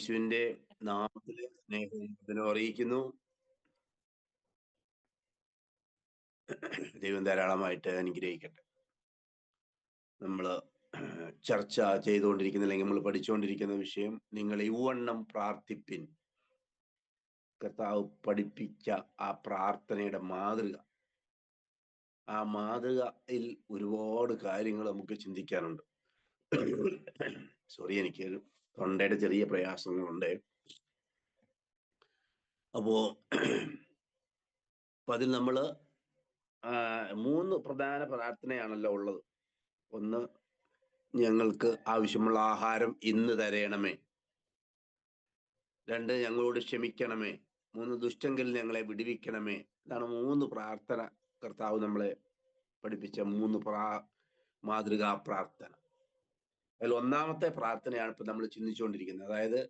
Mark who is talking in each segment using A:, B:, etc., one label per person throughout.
A: യേശുവിന്റെ നാമത്തിലെ സ്നേഹം അറിയിക്കുന്നു. ദൈവം ധാരാളമായിട്ട് അനുഗ്രഹിക്കട്ടെ. നമ്മൾ ചർച്ച ചെയ്തുകൊണ്ടിരിക്കുന്ന അല്ലെങ്കിൽ നമ്മൾ പഠിച്ചുകൊണ്ടിരിക്കുന്ന വിഷയം, നിങ്ങൾ ഇവണ്ണം പ്രാർത്ഥിപ്പിൻ. കർത്താവ് പഠിപ്പിച്ച ആ പ്രാർത്ഥനയുടെ മാതൃക, ആ മാതൃകയിൽ ഒരുപാട് കാര്യങ്ങൾ നമുക്ക് ചിന്തിക്കാനുണ്ട്. സോറി, എനിക്ക് തൊണ്ടയുടെ ചെറിയ പ്രയാസങ്ങളുണ്ട്. അപ്പോ അതിൽ നമ്മൾ 3 പ്രധാന പ്രാർത്ഥനയാണല്ലോ ഉള്ളത്. ഒന്ന്, ഞങ്ങൾക്ക് ആവശ്യമുള്ള ആഹാരം ഇന്ന് തരയണമേ. 2, ഞങ്ങളോട് ക്ഷമിക്കണമേ. 3, ദുഷ്ടങ്കിൽ ഞങ്ങളെ വിടുവിക്കണമേ. ഇതാണ് 3 പ്രാർത്ഥന കർത്താവ് നമ്മളെ പഠിപ്പിച്ച 3 മാതൃകാ പ്രാർത്ഥന. അതിൽ ഒന്നാമത്തെ പ്രാർത്ഥനയാണ് ഇപ്പൊ നമ്മൾ ചിന്തിച്ചുകൊണ്ടിരിക്കുന്നത്. അതായത്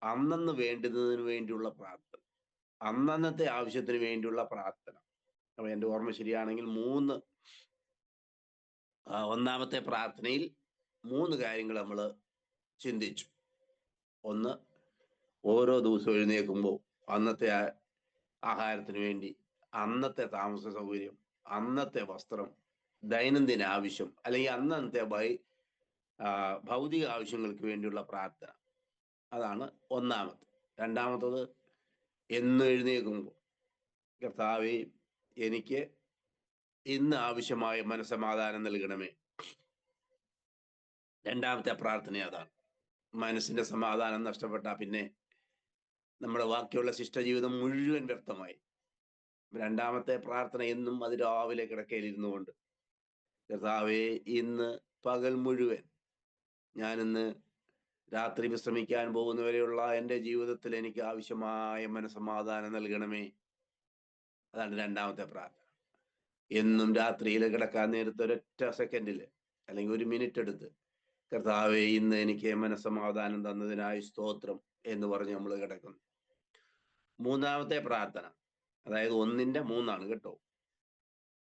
A: അന്നന്ന് വേണ്ടുന്നതിന് വേണ്ടിയുള്ള പ്രാർത്ഥന, അന്നന്നത്തെ ആവശ്യത്തിന് വേണ്ടിയുള്ള പ്രാർത്ഥന. അപ്പൊ എൻ്റെ ഓർമ്മ ശരിയാണെങ്കിൽ ഒന്നാമത്തെ പ്രാർത്ഥനയിൽ 3 കാര്യങ്ങൾ നമ്മൾ ചിന്തിച്ചു. ഒന്ന്, ഓരോ ദിവസവും എഴുന്നേൽക്കുമ്പോൾ അന്നത്തെ ആഹാരത്തിന് വേണ്ടി, അന്നത്തെ താമസ സൗകര്യം, അന്നത്തെ വസ്ത്രം, ദൈനംദിന ആവശ്യം അല്ലെങ്കിൽ അന്നത്തെ ഭൗതിക ആവശ്യങ്ങൾക്ക് വേണ്ടിയുള്ള പ്രാർത്ഥന. അതാണ് ഒന്നാമത്തെ. രണ്ടാമത്തത്, എന്ന് എഴുന്നേൽക്കുമ്പോൾ കർത്താവേ, എനിക്ക് ഇന്ന് ആവശ്യമായ മനസ്സമാധാനം നൽകണമേ. രണ്ടാമത്തെ പ്രാർത്ഥന അതാണ്. മനസ്സിന്റെ സമാധാനം നഷ്ടപ്പെട്ട പിന്നെ നമ്മുടെ ബാക്കിയുള്ള ശിഷ്ടജീവിതം മുഴുവൻ വ്യർത്ഥമായി. രണ്ടാമത്തെ പ്രാർത്ഥന എന്നും അതിരാവിലെ കിടക്കയിലിരുന്നു കൊണ്ട്, കർത്താവേ, ഇന്ന് പകൽ മുഴുവൻ, ഞാനിന്ന് രാത്രി വിശ്രമിക്കാൻ പോകുന്നവരെയുള്ള എൻ്റെ ജീവിതത്തിൽ എനിക്ക് ആവശ്യമായ മനസ്സമാധാനം നൽകണമേ. അതാണ് രണ്ടാമത്തെ പ്രാർത്ഥന. എന്നും രാത്രിയിൽ കിടക്കാൻ നേരത്തെ ഒരൊറ്റ സെക്കൻഡില് അല്ലെങ്കിൽ 1 മിനിറ്റ് എടുത്ത്, കർത്താവേ, ഇന്ന് എനിക്ക് മനസ്സമാധാനം തന്നതിനായി സ്തോത്രം എന്ന് പറഞ്ഞ് നമ്മൾ കിടക്കുന്നു. മൂന്നാമത്തെ പ്രാർത്ഥന, അതായത് 1-ന്റെ 3 കേട്ടോ.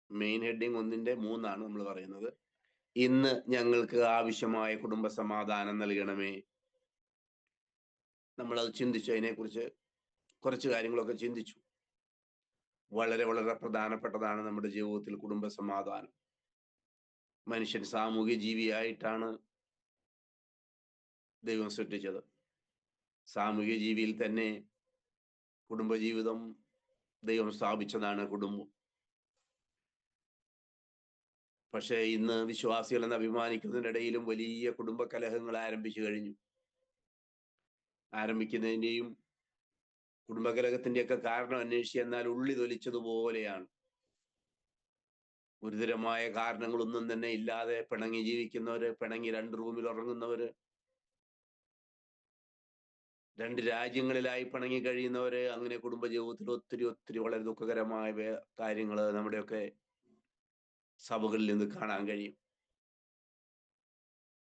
A: മെയിൻ ഹെഡിങ് 1-ന്റെ 3 നമ്മൾ പറയുന്നത്. ഇന്ന് ഞങ്ങൾക്ക് ആവശ്യമായ കുടുംബ സമാധാനം നൽകണമേ. നമ്മളത് ചിന്തിച്ചു, അതിനെക്കുറിച്ച് കുറച്ച് കാര്യങ്ങളൊക്കെ ചിന്തിച്ചു. വളരെ വളരെ പ്രധാനപ്പെട്ടതാണ് നമ്മുടെ ജീവിതത്തിൽ കുടുംബ സമാധാനം. മനുഷ്യൻ സാമൂഹ്യ ജീവിയായിട്ടാണ് ദൈവം സൃഷ്ടിച്ചത്. സാമൂഹ്യ ജീവിയിൽ തന്നെ കുടുംബജീവിതം ദൈവം സ്ഥാപിച്ചതാണ് കുടുംബം. പക്ഷേ ഇന്ന് വിശ്വാസികൾ എന്ന് അഭിമാനിക്കുന്നതിനിടയിലും വലിയ കുടുംബ കലഹങ്ങൾ ആരംഭിച്ചു കഴിഞ്ഞു. ആരംഭിക്കുന്നതിൻ്റെയും കുടുംബകലഹത്തിന്റെയൊക്കെ കാരണം അന്വേഷിച്ച് എന്നാൽ ഉള്ളി തൊലിച്ചതുപോലെയാണ്. ഗുരുതരമായ കാരണങ്ങളൊന്നും തന്നെ ഇല്ലാതെ പിണങ്ങി ജീവിക്കുന്നവര്, പിണങ്ങി 2 റൂമിൽ ഉറങ്ങുന്നവര്, 2 രാജ്യങ്ങളിലായി പിണങ്ങി കഴിയുന്നവര്, അങ്ങനെ കുടുംബജീവിതത്തിൽ ഒത്തിരി ഒത്തിരി വളരെ ദുഃഖകരമായ കാര്യങ്ങൾ നമ്മുടെയൊക്കെ സഭകളിൽ നിന്ന് കാണാൻ കഴിയും.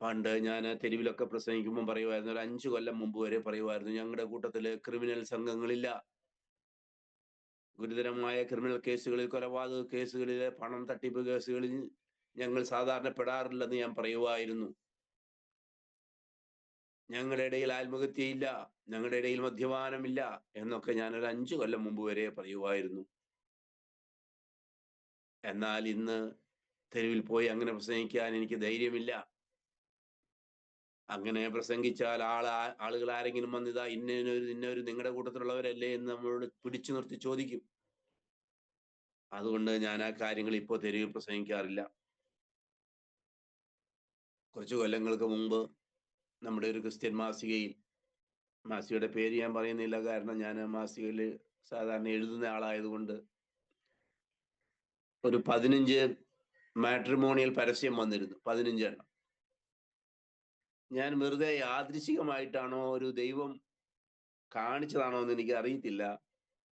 A: പണ്ട് ഞാൻ തെരുവിലൊക്കെ പ്രസംഗിക്കുമ്പോൾ പറയുമായിരുന്നു, ഒരു 5 കൊല്ലം മുമ്പ് വരെ പറയുമായിരുന്നു, ഞങ്ങളുടെ കൂട്ടത്തില് ക്രിമിനൽ സംഘങ്ങളില്ല. ഗുരുതരമായ ക്രിമിനൽ കേസുകളിൽ, കൊലപാതക കേസുകളില്, പണം തട്ടിപ്പ് കേസുകളിൽ ഞങ്ങൾ സാധാരണ പെടാറില്ലെന്ന് ഞാൻ പറയുമായിരുന്നു. ഞങ്ങളുടെ ഇടയിൽ ആത്മഹത്യയില്ല, ഞങ്ങളുടെ ഇടയിൽ മദ്യപാനമില്ല എന്നൊക്കെ ഞാനൊരു 5 കൊല്ലം മുമ്പ് വരെ പറയുമായിരുന്നു. എന്നാൽ ഇന്ന് തെരുവിൽ പോയി അങ്ങനെ പ്രസംഗിക്കാൻ എനിക്ക് ധൈര്യമില്ല. അങ്ങനെ പ്രസംഗിച്ചാൽ ആളുകൾ ആരെങ്കിലും വന്നിതാ ഇന്നൊരു നിങ്ങളുടെ കൂട്ടത്തിലുള്ളവരല്ലേ എന്ന് നമ്മളോട് പിടിച്ചു നിർത്തി ചോദിക്കും. അതുകൊണ്ട് ഞാൻ ആ കാര്യങ്ങൾ ഇപ്പോൾ തെരുവിൽ പ്രസംഗിക്കാറില്ല. കുറച്ചു കൊല്ലങ്ങൾക്ക് മുമ്പ് നമ്മുടെ ഒരു ക്രിസ്ത്യൻ മാസികയുടെ പേര് ഞാൻ പറയുന്നില്ല, കാരണം ഞാൻ മാസികയിൽ സാധാരണ എഴുതുന്ന ആളായതുകൊണ്ട്, ഒരു 15 മാട്രിമോണിയൽ പരസ്യം വന്നിരുന്നു. 15 എണ്ണം. ഞാൻ വെറുതെ യാദൃശികമായിട്ടാണോ ഒരു ദൈവം കാണിച്ചതാണോ എന്ന് എനിക്ക് അറിയത്തില്ല,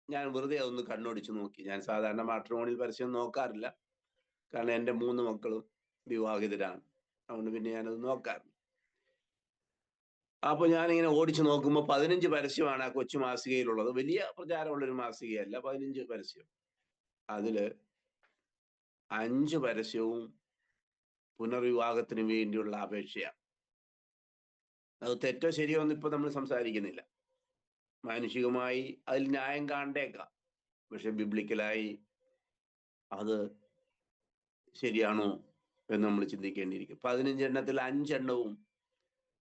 A: ഞാൻ വെറുതെ അതൊന്ന് കണ്ണോടിച്ചു നോക്കി. ഞാൻ സാധാരണ മാട്രിമോണിയൽ പരസ്യം നോക്കാറില്ല, കാരണം എൻ്റെ 3 മക്കളും വിവാഹിതരാണ്. അതുകൊണ്ട് പിന്നെ ഞാനത് നോക്കാറില്ല. അപ്പൊ ഞാനിങ്ങനെ ഓടിച്ചു നോക്കുമ്പോൾ 15 പരസ്യമാണ് ആ കൊച്ചു മാസികയിലുള്ളത്. വലിയ പ്രചാരമുള്ളൊരു മാസികയല്ല, 15 പരസ്യം. അതില് 5 പരസ്യവും പുനർവിവാഹത്തിന് വേണ്ടിയുള്ള അപേക്ഷയാണ്. അത് തെറ്റോ ശരിയോ ഒന്നും ഇപ്പൊ നമ്മൾ സംസാരിക്കുന്നില്ല. മാനുഷികമായി അതിൽ ന്യായം കാണേക്കാം, പക്ഷെ ബിബ്ലിക്കലായി അത് ശരിയാണോ എന്ന് നമ്മൾ ചിന്തിക്കേണ്ടിയിരിക്കും. 15 എണ്ണത്തിൽ 5 എണ്ണവും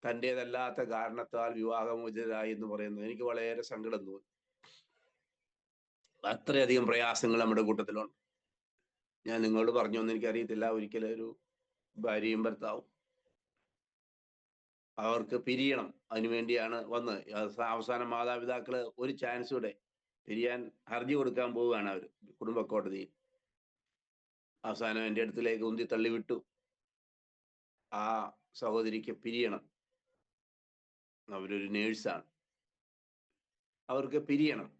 A: തൻ്റെതല്ലാത്ത കാരണത്താൽ വിവാഹമോചിതരായി എന്ന് പറയുന്നത് എനിക്ക് വളരെ സങ്കടം തോന്നി. അത്രയധികം പ്രയാസങ്ങൾ നമ്മുടെ കൂട്ടത്തിലുണ്ട്. ഞാൻ നിങ്ങളോട് പറഞ്ഞോന്ന് എനിക്കറിയത്തില്ല. ഒരിക്കലും ഒരു ഭാര്യയും ഭർത്താവും അവർക്ക് പിരിയണം, അതിനുവേണ്ടിയാണ് വന്ന് അവസാനം മാതാപിതാക്കള് ഒരു ചാൻസ് കൂടെ പിരിയാൻ ഹർജി കൊടുക്കാൻ പോവുകയാണ് അവർ കുടുംബ കോടതിയിൽ. അവസാനം എൻ്റെ അടുത്തിലേക്ക് ഉന്തി തള്ളിവിട്ടു, ആ സഹോദരിക്ക് പിരിയണം, അവരൊരു നേഴ്സാണ്, അവർക്ക് പിരിയണം.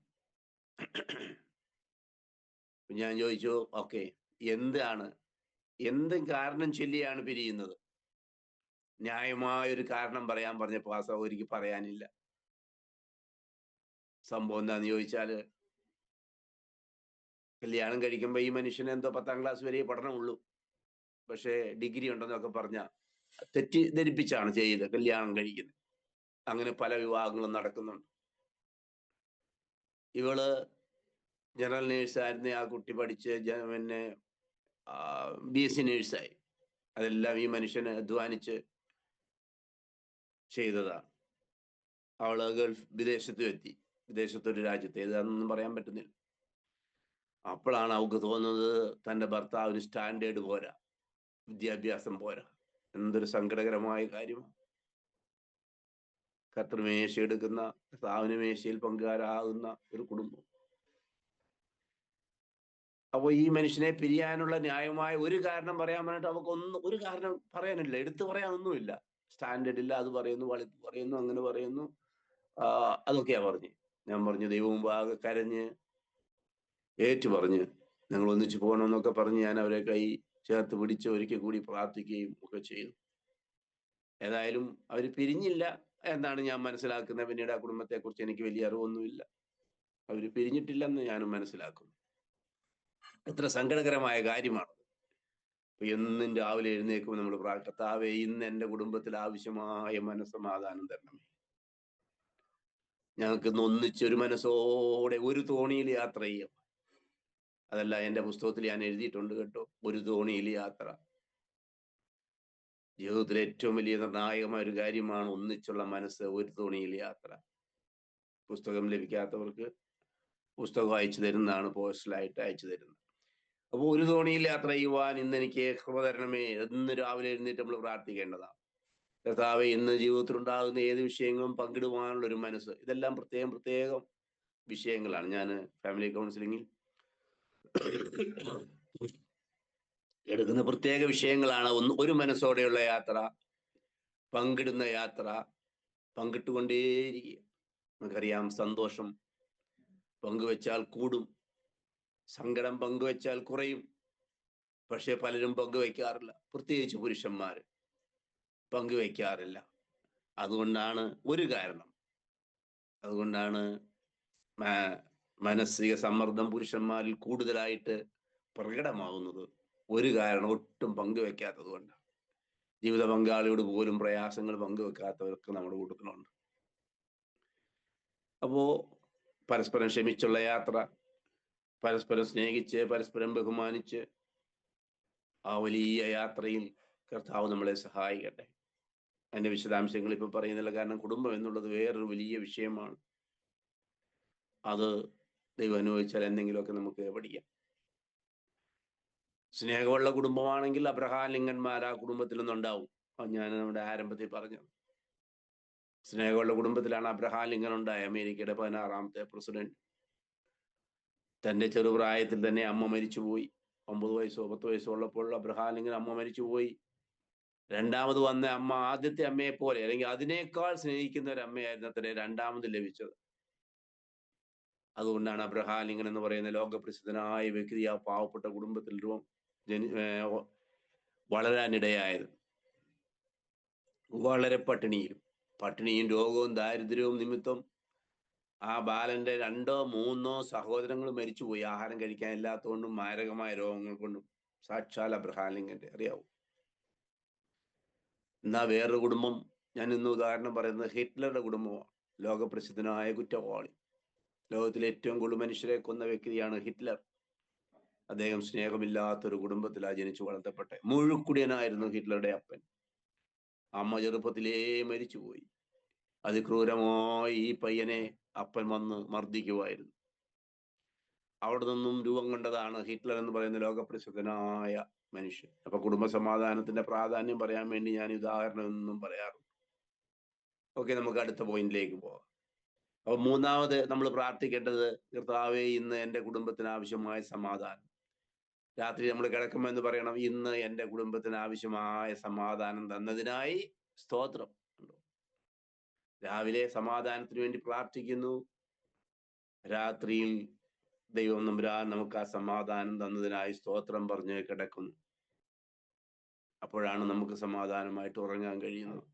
A: ഞാൻ ചോദിച്ചു, ഓക്കെ, എന്ത് കാരണം ചൊല്ലിയാണ് പിരിയുന്നത്? ന്യായമായൊരു കാരണം പറയാൻ പറഞ്ഞപ്പോൾ ആ സഹോദരിക്ക് പറയാനില്ല. സംഭവം എന്താന്ന് ചോദിച്ചാല്, കല്യാണം കഴിക്കുമ്പോ ഈ മനുഷ്യന് എന്തോ 10ാം ക്ലാസ് വരെ പഠനമുള്ളൂ, പക്ഷേ ഡിഗ്രി ഉണ്ടെന്നൊക്കെ പറഞ്ഞ തെറ്റിദ്ധരിപ്പിച്ചാണ് ചെയ്ത് കല്യാണം കഴിക്കുന്നത്. അങ്ങനെ പല വിവാഹങ്ങളും നടക്കുന്നുണ്ട്. ഇവള് ജനറൽ നേഴ്സായിരുന്ന ആ കുട്ടി പഠിച്ച് പിന്നെ BSc നേഴ്സായി. അതെല്ലാം ഈ മനുഷ്യന് അധ്വാനിച്ച് ചെയ്തതാണ്. അവള് വിദേശത്തും എത്തി, വിദേശത്തൊരു രാജ്യത്ത്, ഏതാണെന്നൊന്നും പറയാൻ പറ്റുന്നില്ല. അപ്പോഴാണ് അവൾക്ക് തോന്നുന്നത് തൻ്റെ ഭർത്താവിന് സ്റ്റാൻഡേർഡ് പോരാ, വിദ്യാഭ്യാസം പോരാ. എന്തൊരു സങ്കടകരമായ കാര്യമാണ്. കർത്തൃമേശ എടുക്കുന്ന, കർത്താവിന് മേശയിൽ പങ്കുകാരാകുന്ന ഒരു കുടുംബം. അപ്പൊ ഈ മനുഷ്യനെ പിരിയാനുള്ള ന്യായമായ ഒരു കാരണം പറയാൻ പറഞ്ഞിട്ട് ഒരു കാരണം പറയാനില്ല, എടുത്തു പറയാനൊന്നുമില്ല. സ്റ്റാൻഡേർഡ് ഇല്ല, അത് പറയുന്നു, വളിപ്പ് പറയുന്നു, അങ്ങനെ പറയുന്നു, അതൊക്കെയാ പറഞ്ഞു. ഞാൻ പറഞ്ഞു, ദൈവവും ആകെ കരഞ്ഞ് ഏറ്റു പറഞ്ഞ് ഞങ്ങൾ ഒന്നിച്ചു പോകണമെന്നൊക്കെ പറഞ്ഞ് ഞാൻ അവരെ കൈ ചേർത്ത് പിടിച്ച് ഒരിക്കൽ കൂടി പ്രാർത്ഥിക്കുകയും ഒക്കെ ചെയ്തു. ഏതായാലും അവർ പിരിഞ്ഞില്ല എന്നാണ് ഞാൻ മനസ്സിലാക്കുന്നത്. പിന്നീട് ആ കുടുംബത്തെ കുറിച്ച് എനിക്ക് വലിയ അറിവൊന്നുമില്ല. അവർ പിരിഞ്ഞിട്ടില്ലെന്ന് ഞാനും മനസ്സിലാക്കുന്നു. എത്ര സങ്കടകരമായ കാര്യമാണ്. അപ്പൊ എന്നും രാവിലെ എഴുന്നേൽക്കുമ്പോൾ നമ്മൾ കർത്താവേ, ഇന്ന് എൻ്റെ കുടുംബത്തിൽ ആവശ്യമായ മനസ്സമാധാനം തരണമേ. ഞങ്ങൾക്ക് ഇന്ന് ഒന്നിച്ചൊരു മനസ്സോടെ ഒരു തോണിയിൽ യാത്ര ചെയ്യാം. അതല്ല, എൻ്റെ പുസ്തകത്തിൽ ഞാൻ എഴുതിയിട്ടുണ്ട് കേട്ടോ, ഒരു തോണിയിൽ യാത്ര. ജീവിതത്തിലെ ഏറ്റവും വലിയ നിർണായകമായ ഒരു കാര്യമാണ് ഒന്നിച്ചുള്ള മനസ്സ്, ഒരു തോണിയിൽ യാത്ര. പുസ്തകം ലഭിക്കാത്തവർക്ക് പുസ്തകം അയച്ചു തരുന്നതാണ്, പോസ്റ്റലായിട്ട് അയച്ചു തരുന്നത്. അപ്പോൾ ഒരു തോണിയിൽ യാത്ര ചെയ്യുവാൻ ഇന്ന് എനിക്ക് കൃപ തരണമേ. എന്ന് രാവിലെ എഴുന്നേറ്റ് നമ്മൾ പ്രാർത്ഥിക്കേണ്ടതാണ്. കർത്താവേ, ഇന്ന് ജീവിതത്തിൽ ഉണ്ടാകുന്ന ഏത് വിഷയങ്ങളും പങ്കിടുവാനുള്ള ഒരു മനസ്സ്. ഇതെല്ലാം പ്രത്യേകം വിഷയങ്ങളാണ്. ഞാൻ ഫാമിലി കൗൺസിലിങ്ങിൽ എടുക്കുന്ന പ്രത്യേക വിഷയങ്ങളാണ്. ഒരു മനസ്സോടെയുള്ള യാത്ര, പങ്കിടുന്ന യാത്ര, പങ്കിട്ടുകൊണ്ടേയിരിക്കുക. നമുക്കറിയാം, സന്തോഷം പങ്കുവെച്ചാൽ കൂടും, സങ്കടം പങ്കുവെച്ചാൽ കുറയും. പക്ഷെ പലരും പങ്കുവെക്കാറില്ല, പ്രത്യേകിച്ച് പുരുഷന്മാർ പങ്കുവെക്കാറില്ല. അതുകൊണ്ടാണ് ഒരു കാരണം. അതുകൊണ്ടാണ് മാനസിക സമ്മർദ്ദം പുരുഷന്മാരിൽ കൂടുതലായിട്ട് പ്രകടമാകുന്നത്. ഒരു കാരണം, ഒട്ടും പങ്കുവെക്കാത്തത് കൊണ്ടാണ്. ജീവിത പങ്കാളിയോട് പോലും പ്രയാസങ്ങൾ പങ്കുവെക്കാത്തവർക്ക് നമ്മുടെ കൂട്ടത്തിലുണ്ട്. അപ്പോ പരസ്പരം ക്ഷമിച്ചുള്ള യാത്ര, പരസ്പരം സ്നേഹിച്ച്, പരസ്പരം ബഹുമാനിച്ച് ആ വലിയ യാത്രയിൽ കർത്താവ് നമ്മളെ സഹായിക്കട്ടെ. അതിന്റെ വിശദാംശങ്ങൾ ഇപ്പൊ പറയുന്നില്ല, കാരണം കുടുംബം എന്നുള്ളത് വേറൊരു വലിയ വിഷയമാണ്. അത് ദൈവം അനുഭവിച്ചാൽ എന്തെങ്കിലുമൊക്കെ നമുക്ക് പഠിക്കാം. സ്നേഹമുള്ള കുടുംബമാണെങ്കിൽ അബ്രഹാം ലിങ്കന്മാർ ആ കുടുംബത്തിൽ നിന്നുണ്ടാവും. ഞാൻ നമ്മുടെ ആരംഭത്തിൽ പറഞ്ഞത്, സ്നേഹമുള്ള കുടുംബത്തിലാണ് അബ്രഹാം ലിങ്കൻ ഉണ്ടായ, അമേരിക്കയുടെ 16ാമത്തെ പ്രസിഡന്റ്. തന്റെ ചെറുപ്രായത്തിൽ തന്നെ അമ്മ മരിച്ചുപോയി. 9 വയസ്സോ 10 വയസ്സോ ഉള്ളപ്പോൾ അബ്രഹാം ലിങ്കൻ അമ്മ മരിച്ചുപോയി. രണ്ടാമത് വന്ന അമ്മ ആദ്യത്തെ അമ്മയെ പോലെ, അല്ലെങ്കിൽ അതിനേക്കാൾ സ്നേഹിക്കുന്ന ഒരു അമ്മയായിരുന്നു അത്ര രണ്ടാമത് ലഭിച്ചത്. അതുകൊണ്ടാണ് അബ്രഹാം ലിങ്കൻ എന്ന് പറയുന്ന ലോകപ്രസിദ്ധനായ വ്യക്തി ആ പാവപ്പെട്ട കുടുംബത്തിൽ വളരാനിടയായത്. വളരെ പട്ടിണിയും രോഗവും ദാരിദ്ര്യവും നിമിത്തം ആ ബാലന്റെ 2 3 സഹോദരങ്ങൾ മരിച്ചുപോയി. ആഹാരം കഴിക്കാൻ ഇല്ലാത്തതുകൊണ്ടും മാരകമായ രോഗങ്ങൾ കൊണ്ടും. സാക്ഷാൽ അബ്രഹാം ലിങ്കന്റെ അറിയാവൂ. എന്നാ വേറൊരു കുടുംബം ഞാൻ ഇന്ന് ഉദാഹരണം പറയുന്നത് ഹിറ്റ്ലറുടെ കുടുംബമാണ്. ലോകപ്രസിദ്ധനായ കുറ്റവാളി, ലോകത്തിലെ ഏറ്റവും കൂടുതൽ മനുഷ്യരെ കൊന്ന വ്യക്തിയാണ് ഹിറ്റ്ലർ. അദ്ദേഹം സ്നേഹമില്ലാത്തൊരു കുടുംബത്തിലാണ് ജനിച്ചു വളർത്തപ്പെട്ടെ. മുഴുക്കുടിയനായിരുന്നു ഹിറ്റ്ലറുടെ അപ്പൻ. അമ്മ ചെറുപ്പത്തിലേ മരിച്ചുപോയി. അതിക്രൂരമായി ഈ പയ്യനെ അപ്പൻ വന്ന് മർദ്ദിക്കുമായിരുന്നു. അവിടെ നിന്നും രൂപം കൊണ്ടതാണ് ഹിറ്റ്ലർ എന്ന് പറയുന്ന ലോകപ്രസിദ്ധനായ മനുഷ്യൻ. അപ്പൊ കുടുംബ സമാധാനത്തിന്റെ പ്രാധാന്യം പറയാൻ വേണ്ടി ഞാൻ ഉദാഹരണം എന്നും പറയാറുണ്ട്. ഓക്കെ, നമുക്ക് അടുത്ത പോയിന്റിലേക്ക് പോകാം. അപ്പൊ മൂന്നാമത് നമ്മൾ പ്രാർത്ഥിക്കേണ്ടത്, കർത്താവേ ഇന്ന് എൻ്റെ കുടുംബത്തിന് ആവശ്യമായ സമാധാനം. രാത്രി നമ്മൾ കിടക്കുമ്പോൾ എന്ന് പറയണം, ഇന്ന് എൻ്റെ കുടുംബത്തിന് ആവശ്യമായ സമാധാനം തന്നതിനായി സ്തോത്രം. രാവിലെ സമാധാനത്തിന് വേണ്ടി പ്രാർത്ഥിക്കുന്നു, രാത്രിയിൽ ദൈവം നമ്പുരാൻ നമുക്ക് ആ സമാധാനം തന്നതിനായി സ്തോത്രം പറഞ്ഞ് കിടക്കുന്നു. അപ്പോഴാണ് നമുക്ക് സമാധാനമായിട്ട് ഉറങ്ങാൻ കഴിയുന്നത്.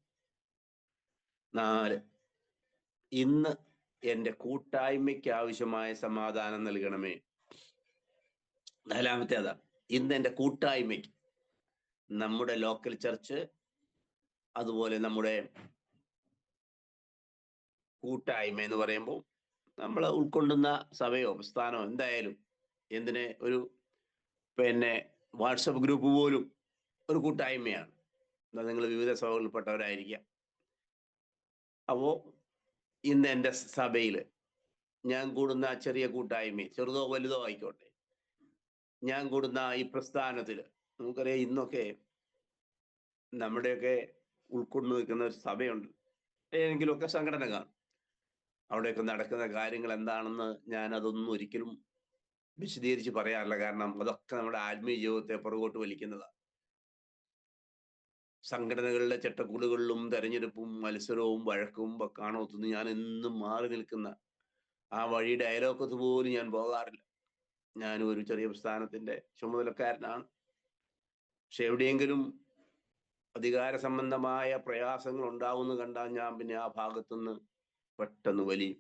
A: 4, ഇന്ന് എൻ്റെ കൂട്ടായ്മയ്ക്ക് ആവശ്യമായ സമാധാനം നൽകണമേ. 4-മത്തെ അതാണ്, ഇന്ന് എൻ്റെ കൂട്ടായ്മയ്ക്ക്. നമ്മുടെ ലോക്കൽ ചർച്ച്, അതുപോലെ നമ്മുടെ കൂട്ടായ്മ എന്ന് പറയുമ്പോൾ നമ്മൾ ഉൾക്കൊള്ളുന്ന സഭയോ പ്രസ്ഥാനമോ എന്തായാലും, എന്തിനെ ഒരു വാട്സപ്പ് ഗ്രൂപ്പ് പോലും ഒരു കൂട്ടായ്മയാണ്. നിങ്ങൾ വിവിധ സഭകളിൽപ്പെട്ടവരായിരിക്കാം. അപ്പോ ഇന്ന് എൻ്റെ സഭയിൽ ഞാൻ കൂടുന്ന ചെറിയ കൂട്ടായ്മ, ചെറുതോ വലുതോ ആയിക്കോട്ടെ, ഞാൻ കൂടുന്ന ഈ പ്രസ്ഥാനത്തിൽ, നമുക്കറിയാം ഇന്നൊക്കെ നമ്മുടെയൊക്കെ ഉൾക്കൊണ്ടു നിൽക്കുന്ന ഒരു സഭയുണ്ട്, ഏതെങ്കിലുമൊക്കെ സംഘടന കാണും. അവിടെയൊക്കെ നടക്കുന്ന കാര്യങ്ങൾ എന്താണെന്ന് ഞാൻ അതൊന്നും ഒരിക്കലും വിശദീകരിച്ച് പറയാറില്ല. കാരണം അതൊക്കെ നമ്മുടെ ആത്മീയ ജീവിതത്തെ പുറകോട്ട് വലിക്കുന്നതാണ്. സംഘടനകളുടെ ചട്ടക്കൂടുകളിലും തെരഞ്ഞെടുപ്പും മത്സരവും വഴക്കും കാണൊത്തുനിന്ന് ഞാൻ എന്നും മാറി നിൽക്കുന്ന, ആ വഴിയുടെ അയലോക്കത്ത് പോലും ഞാൻ പോകാറില്ല. ഞാനും ഒരു ചെറിയ പ്രസ്ഥാനത്തിന്റെ ചുമതലക്കാരനാണ്. പക്ഷെ എവിടെയെങ്കിലും അധികാര സംബന്ധമായ പ്രയാസങ്ങൾ ഉണ്ടാവുമെന്ന് കണ്ടാൽ ഞാൻ പിന്നെ ആ ഭാഗത്തുനിന്ന് പെട്ടെന്ന് വലിയും.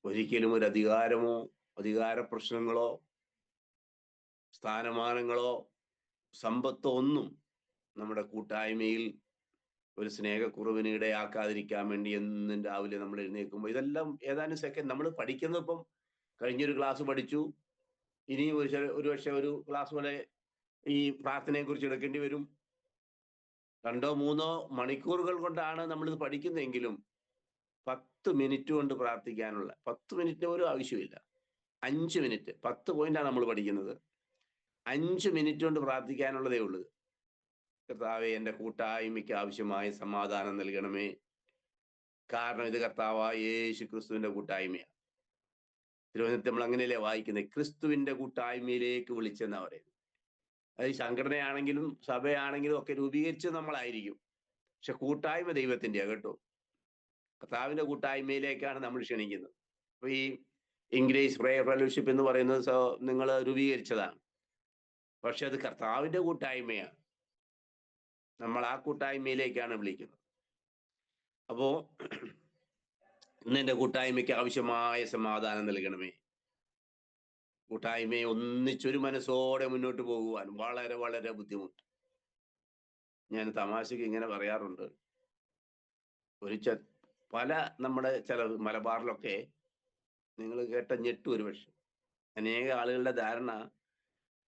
A: ഒരിക്കലും ഒരു അധികാരമോ അധികാര പ്രശ്നങ്ങളോ സ്ഥാനമാനങ്ങളോ സമ്പത്തോ ഒന്നും നമ്മുടെ കൂട്ടായ്മയിൽ ഒരു സ്നേഹക്കുറവിന് ഇടയാക്കാതിരിക്കാൻ വേണ്ടി എന്നും രാവിലെ നമ്മൾ എഴുന്നേൽക്കുമ്പോൾ ഇതെല്ലാം ഏതാനും സെക്കൻഡ് നമ്മൾ പഠിക്കുന്നത്. ഇപ്പം കഴിഞ്ഞൊരു ക്ലാസ് പഠിച്ചു, ഇനി ഒരു പക്ഷെ ഒരു ക്ലാസ് പോലെ ഈ പ്രാർത്ഥനയെ കുറിച്ച് എടുക്കേണ്ടി വരും. 2-3 മണിക്കൂറുകൾ കൊണ്ടാണ് നമ്മളിത് പഠിക്കുന്നതെങ്കിലും 10 മിനിറ്റ് കൊണ്ട് പ്രാർത്ഥിക്കാനുള്ള 10 മിനിറ്റ് പോലും ആവശ്യമില്ല. 5 മിനിറ്റ്, 10 പോയിന്റാണ് നമ്മൾ പഠിക്കുന്നത്. 5 മിനിറ്റ് കൊണ്ട് പ്രാർത്ഥിക്കാനുള്ളതേ ഉള്ളൂ. കർത്താവേ എൻ്റെ കൂട്ടായ്മയ്ക്ക് ആവശ്യമായ സമാധാനം നൽകണമേ. കാരണം ഇത് കർത്താവായ യേശു ക്രിസ്തുവിന്റെ കൂട്ടായ്മയാണ്. തിരുവനന്തപുരത്ത് നമ്മൾ അങ്ങനെയല്ലേ വായിക്കുന്നത്, ക്രിസ്തുവിന്റെ കൂട്ടായ്മയിലേക്ക് വിളിച്ചെന്നാ പറയുന്നത്. അത് സംഘടനയാണെങ്കിലും സഭയാണെങ്കിലും ഒക്കെ രൂപീകരിച്ച് നമ്മളായിരിക്കും, പക്ഷെ കൂട്ടായ്മ ദൈവത്തിൻ്റെയാ കേട്ടോ. കർത്താവിന്റെ കൂട്ടായ്മയിലേക്കാണ് നമ്മൾ ക്ഷണിക്കുന്നത്. അപ്പൊ ഈ ഇംഗ്ലീഷ് പ്രേയർ ഫെലോഷിപ്പ് എന്ന് പറയുന്നത് നിങ്ങൾ രൂപീകരിച്ചതാണ്, പക്ഷെ അത് കർത്താവിന്റെ കൂട്ടായ്മയാണ്. നമ്മൾ ആ കൂട്ടായ്മയിലേക്കാണ് വിളിക്കുന്നത്. അപ്പോ ഇന്ന് എൻ്റെ കൂട്ടായ്മയ്ക്ക് ആവശ്യമായ സമാധാനം നൽകണമേ. കൂട്ടായ്മയെ ഒന്നിച്ചൊരു മനസ്സോടെ മുന്നോട്ട് പോകുവാൻ വളരെ വളരെ ബുദ്ധിമുട്ട്. ഞാൻ തമാശക്ക് ഇങ്ങനെ പറയാറുണ്ട്, പല നമ്മുടെ ചില മലബാറിലൊക്കെ നിങ്ങൾ കേട്ട ഞെട്ടു ഒരുപക്ഷെ. അനേക ആളുകളുടെ ധാരണ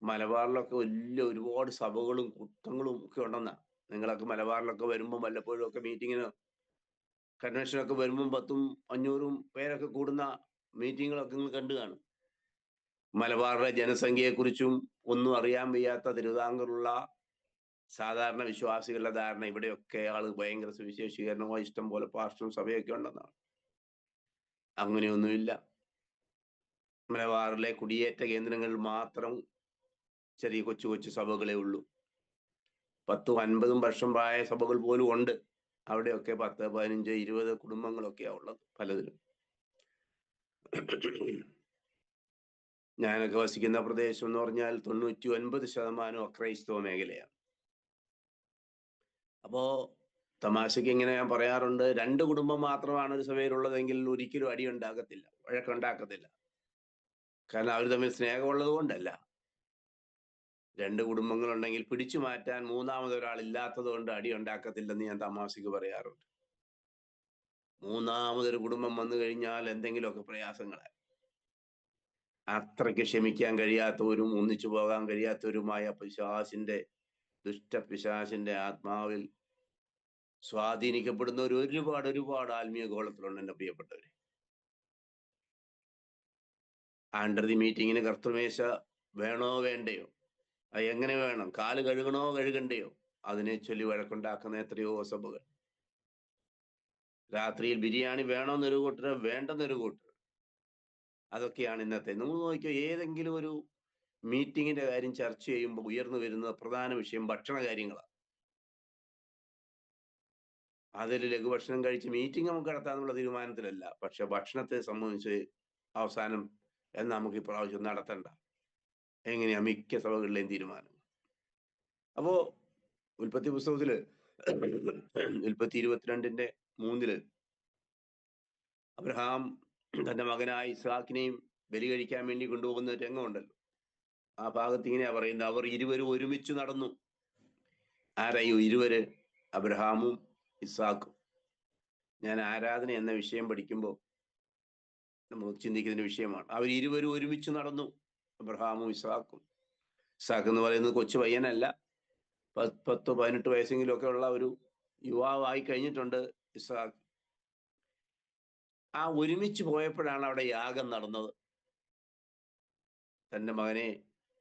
A: മലബാറിലൊക്കെ ഒരുപാട് സഭകളും കുട്ടങ്ങളും ഒക്കെ ഉണ്ടെന്നാ. നിങ്ങളൊക്കെ മലബാറിലൊക്കെ വരുമ്പോൾ വല്ലപ്പോഴും ഒക്കെ മീറ്റിങ്ങിന് കൺവെൻഷനൊക്കെ വരുമ്പം 100-500 പേരൊക്കെ കൂടുന്ന മീറ്റിങ്ങുകളൊക്കെ നിങ്ങൾ കണ്ടു കാണും. മലബാറിലെ ജനസംഖ്യയെക്കുറിച്ചും ഒന്നും അറിയാൻ വയ്യാത്ത തിരുവിതാംകൂറുള്ള സാധാരണ വിശ്വാസികളുടെ ധാരണ ഇവിടെയൊക്കെ ആള് ഭയങ്കര സുവിശേഷീകരണമോ ഇഷ്ടം പോലെ പാസ്റ്ററും സഭയൊക്കെ ഉണ്ടെന്നാണ്. അങ്ങനെയൊന്നുമില്ല. മലബാറിലെ കുടിയേറ്റ കേന്ദ്രങ്ങളിൽ മാത്രം ചെറിയ കൊച്ചു കൊച്ചു സഭകളേ ഉള്ളൂ. 10-50 വർഷം പ്രായ സഭകൾ പോലും ഉണ്ട്. അവിടെയൊക്കെ 10, 15, 20 കുടുംബങ്ങളൊക്കെയാ ഉള്ളത് പലതിലും. ഞാനൊക്കെ വസിക്കുന്ന പ്രദേശം എന്ന് പറഞ്ഞാൽ 99% അക്രൈസ്തവ മേഖലയാണ്. അപ്പോ തമാശയ്ക്ക് ഇങ്ങനെ ഞാൻ പറയാറുണ്ട്, 2 കുടുംബം മാത്രമാണ് ഒരു സഭയിലുള്ളതെങ്കിൽ ഒരിക്കലും അടി ഉണ്ടാകത്തില്ല, വഴക്കുണ്ടാക്കത്തില്ല. കാരണം അവർ തമ്മിൽ സ്നേഹമുള്ളത് കൊണ്ടല്ല. 2 കുടുംബങ്ങളുണ്ടെങ്കിൽ പിടിച്ചു മാറ്റാൻ മൂന്നാമതൊരാൾ ഇല്ലാത്തത് കൊണ്ട് അടി ഉണ്ടാക്കത്തില്ലെന്ന് ഞാൻ തമാശക്ക് പറയാറുണ്ട്. മൂന്നാമതൊരു കുടുംബം വന്നു കഴിഞ്ഞാൽ എന്തെങ്കിലുമൊക്കെ പ്രയാസങ്ങളായി. അത്രയ്ക്ക് ക്ഷമിക്കാൻ കഴിയാത്തവരും ഒന്നിച്ചു പോകാൻ കഴിയാത്തവരുമായ ദുഷ്ടപിശാചിന്റെ ആത്മാവിൽ സ്വാധീനിക്കപ്പെടുന്നവർ ഒരുപാട് ആത്മീയ ഗോളത്തിലുണ്ട് എൻ്റെ പ്രിയപ്പെട്ടവരെ. ആണ്ടർ ദി മീറ്റിങ്ങിന് കർത്തൃമേശ വേണോ വേണ്ടയോ, അത് എങ്ങനെ വേണം, കാല് കഴുകണോ കഴുകണ്ടയോ, അതിനെ ചൊല്ലി വഴക്കുണ്ടാക്കുന്ന എത്രയോ സഭകൾ. രാത്രിയിൽ ബിരിയാണി വേണമെന്നൊരു കൂട്ടർ, വേണ്ടെന്നൊരു കൂട്ടർ. അതൊക്കെയാണ് ഇന്നത്തെ. നമ്മൾ നോക്കിയോ, ഏതെങ്കിലും ഒരു മീറ്റിങ്ങിന്റെ കാര്യം ചർച്ച ചെയ്യുമ്പോൾ ഉയർന്നു വരുന്ന പ്രധാന വിഷയം ഭക്ഷണ കാര്യങ്ങളാണ്. അതിൽ ലഘുഭക്ഷണം കഴിച്ച് മീറ്റിംഗ് നമുക്ക് നടത്താനുള്ള തീരുമാനത്തിലല്ല, പക്ഷെ ഭക്ഷണത്തെ സംബന്ധിച്ച് അവസാനം എന്ന് നമുക്ക് ഇപ്രാവശ്യം നടത്തണ്ട, എങ്ങനെയാ മിക്ക സഭകളിലെയും തീരുമാനം. അപ്പോ ഉൽപ്പത്തി പുസ്തകത്തില് ഉൽപ്പത്തി 22:3 അബ്രഹാം തന്റെ മകനായ ഇസ്ഹാക്കിനെയും ബലി കഴിക്കാൻ വേണ്ടി കൊണ്ടുപോകുന്ന രംഗമുണ്ടല്ലോ. ആ ഭാഗത്ത് ഇങ്ങനെയാ പറയുന്നത്, അവർ ഇരുവരും ഒരുമിച്ച് നടന്നു. ആരായോ ഇരുവര്? അബ്രഹാമും ഇസ്ഹാക്കും. ഞാൻ ആരാധന എന്ന വിഷയം പഠിക്കുമ്പോൾ നമ്മൾ ചിന്തിക്കുന്ന വിഷയമാണ്. അവർ ഇരുവരും ഒരുമിച്ച് നടന്നു, അബ്രഹാമും ഇസ്ഹാക്കും. ഇസ്ഹാക്ക് എന്ന് പറയുന്നത് കൊച്ചു പയ്യനല്ല, 10-18 വയസ്സെങ്കിലും ഒക്കെ ഉള്ള ഒരു യുവാവായി കഴിഞ്ഞിട്ടുണ്ട് ഇസ്ഹാക്ക്. ആ ഒരുമിച്ച് പോയപ്പോഴാണ് അവിടെ യാഗം നടന്നത്. തന്റെ മകനെ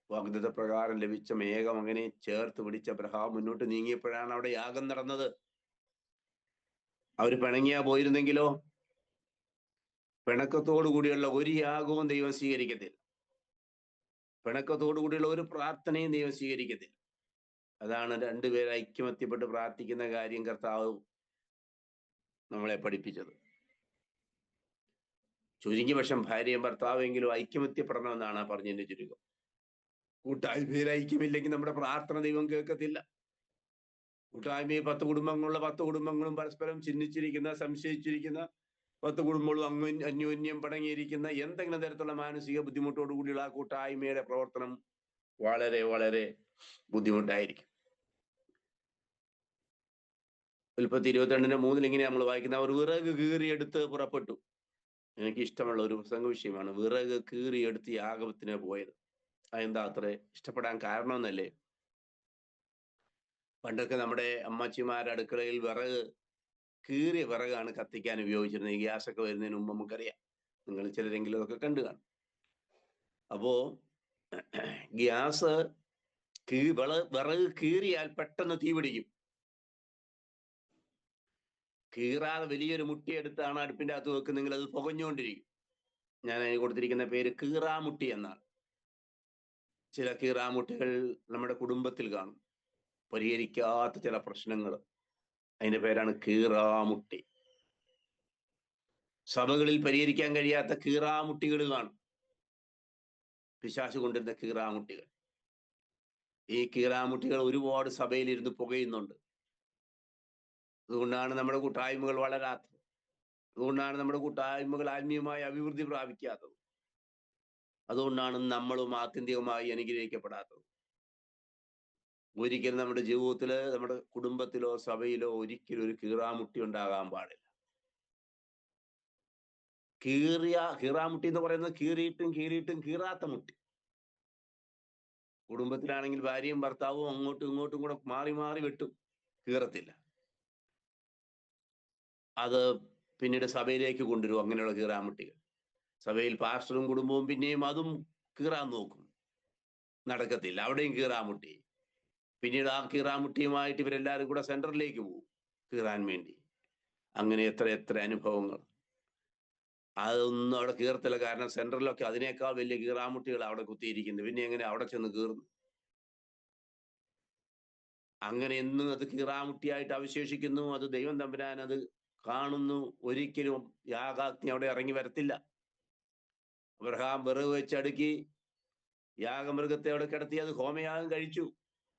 A: വാഗ്ദത്ത പ്രകാരം ലഭിച്ച മേഘമകനെ ചേർത്ത് പിടിച്ച അബ്രഹാം മുന്നോട്ട് നീങ്ങിയപ്പോഴാണ് അവിടെ യാഗം നടന്നത്. അവര് പിണങ്ങിയാ പോയിരുന്നെങ്കിലോ, പിണക്കത്തോടു കൂടിയുള്ള ഒരു യാഗവും ദൈവം സ്വീകരിക്കത്തില്ല. പിണക്കത്തോടു കൂടിയുള്ള ഒരു പ്രാർത്ഥനയും ദൈവം സ്വീകരിക്കത്തില്ല. അതാണ് രണ്ടുപേർ ഐക്യമത്യപ്പെട്ട് പ്രാർത്ഥിക്കുന്ന കാര്യം കർത്താവ് നമ്മളെ പഠിപ്പിച്ചത്. ചുരുങ്ങിയ പക്ഷം ഭാര്യയും ഭർത്താവെങ്കിലും ഐക്യമത്യപ്പെടണമെന്നാണ് പറഞ്ഞതിന്റെ ചുരുക്കം. കൂട്ടായ്മയിൽ ഐക്യമില്ലെങ്കിൽ നമ്മുടെ പ്രാർത്ഥന ദൈവം കേൾക്കത്തില്ല. കൂട്ടായ്മയിൽ 10 കുടുംബങ്ങളുള്ള 10 കുടുംബങ്ങളും പരസ്പരം ചിഹ്നിച്ചിരിക്കുന്ന, സംശയിച്ചിരിക്കുന്ന 10 കുടുംബങ്ങളും അന്യോന്യം പടങ്ങിയിരിക്കുന്ന എന്തെങ്കിലും തരത്തിലുള്ള മാനസിക ബുദ്ധിമുട്ടോടു കൂടിയുള്ള ആ കൂട്ടായ്മയുടെ പ്രവർത്തനം വളരെ ബുദ്ധിമുട്ടായിരിക്കും. ഉൽപ്പത്തി 22:3 ഇങ്ങനെ നമ്മൾ വായിക്കുന്ന, അവർ വിറക് കീറിയെടുത്ത് പുറപ്പെട്ടു. എനിക്ക് ഇഷ്ടമുള്ള ഒരു പ്രസംഗ വിഷയമാണ് വിറക് കീറിയെടുത്ത് യാഗത്തിന് പോയത്. അതെന്താ അത്ര ഇഷ്ടപ്പെടാൻ കാരണമെന്നല്ലേ, പണ്ടൊക്കെ നമ്മുടെ അമ്മച്ചിമാരുടെ അടുക്കളയിൽ കീറിയ വിറകാണ് കത്തിക്കാൻ ഉപയോഗിച്ചിരുന്നത്. ഈ ഗ്യാസൊക്കെ വരുന്നതിന് മുമ്പ് നമുക്കറിയാം. നിങ്ങൾ ചിലരെങ്കിലും അതൊക്കെ കണ്ടു കാണും. അപ്പോ വിറക് കീറിയാൽ പെട്ടെന്ന് തീ പിടിക്കും. കീറാതെ വലിയൊരു മുട്ടിയെടുത്താണ് അടുപ്പിന്റെ അകത്ത് വെക്കുന്നെങ്കിൽ അത് പുകഞ്ഞുകൊണ്ടിരിക്കും. ഞാൻ അതിന് കൊടുത്തിരിക്കുന്ന പേര് കീറാമുട്ടി എന്നാണ്. ചില കീറാമുട്ടികൾ നമ്മുടെ കുടുംബത്തിൽ കാണും, പരിഹരിക്കാത്ത ചില പ്രശ്നങ്ങൾ. അതിന്റെ പേരാണ് കീറാമുട്ടി. സഭകളിൽ പരിഹരിക്കാൻ കഴിയാത്ത കീറാമുട്ടികൾ കാണും, പിശാച് കൊണ്ടിരുന്ന കീറാമുട്ടികൾ. ഈ കീറാമുട്ടികൾ ഒരുപാട് സഭയിലിരുന്ന് പുകയുന്നുണ്ട്. അതുകൊണ്ടാണ് നമ്മുടെ കൂട്ടായ്മകൾ വളരാത്തത്. അതുകൊണ്ടാണ് നമ്മുടെ കൂട്ടായ്മകൾ ആത്മീയമായി അഭിവൃദ്ധി പ്രാപിക്കാത്തത്. അതുകൊണ്ടാണ് നമ്മളും ആത്യന്തികമായി അനുഗ്രഹിക്കപ്പെടാത്തത്. ഒരിക്കലും നമ്മുടെ ജീവിതത്തില്, നമ്മുടെ കുടുംബത്തിലോ സഭയിലോ ഒരിക്കലും ഒരു കീറാമുട്ടി ഉണ്ടാകാൻ പാടില്ല. കീറാമുട്ടി എന്ന് പറയുന്നത് കീറിയിട്ടും കീറാത്ത മുട്ടി. കുടുംബത്തിലാണെങ്കിൽ ഭാര്യയും ഭർത്താവും അങ്ങോട്ടും ഇങ്ങോട്ടും കൂടെ മാറി വെട്ടും, കീറത്തില്ല. അത് പിന്നീട് സഭയിലേക്ക് കൊണ്ടുവരും അങ്ങനെയുള്ള കീറാമുട്ടികൾ. സഭയിൽ പാസ്റ്ററും കുടുംബവും പിന്നെയും അതും കീറാൻ നോക്കും, നടക്കത്തില്ല, അവിടെയും കീറാമുട്ടി. പിന്നീട് ആ കീറാമുട്ടിയുമായിട്ട് ഇവരെല്ലാവരും കൂടെ സെന്ററിലേക്ക് പോകും കീറാൻ വേണ്ടി. അങ്ങനെ എത്ര അനുഭവങ്ങൾ. അതൊന്നും അവിടെ കീർത്തില്ല, കാരണം സെന്ററിലൊക്കെ അതിനേക്കാൾ വലിയ കീറാമുട്ടികൾ അവിടെ കുത്തിയിരിക്കുന്നു. പിന്നെ എങ്ങനെ അവിടെ ചെന്ന് കീറുന്നു? അങ്ങനെ എന്നും അത് കീറാമുട്ടിയായിട്ട് അവശേഷിക്കുന്നു. അത് ദൈവം തമ്പുരാൻ അത് കാണുന്നു. ഒരിക്കലും യാഗാഗ്നി അവിടെ ഇറങ്ങി വരത്തില്ല. അബ്രഹാം വിറക് വെച്ചടുക്കി യാഗമൃഗത്തെ അവിടെ കിടത്തി അത് ഹോമയാഗം കഴിച്ചു.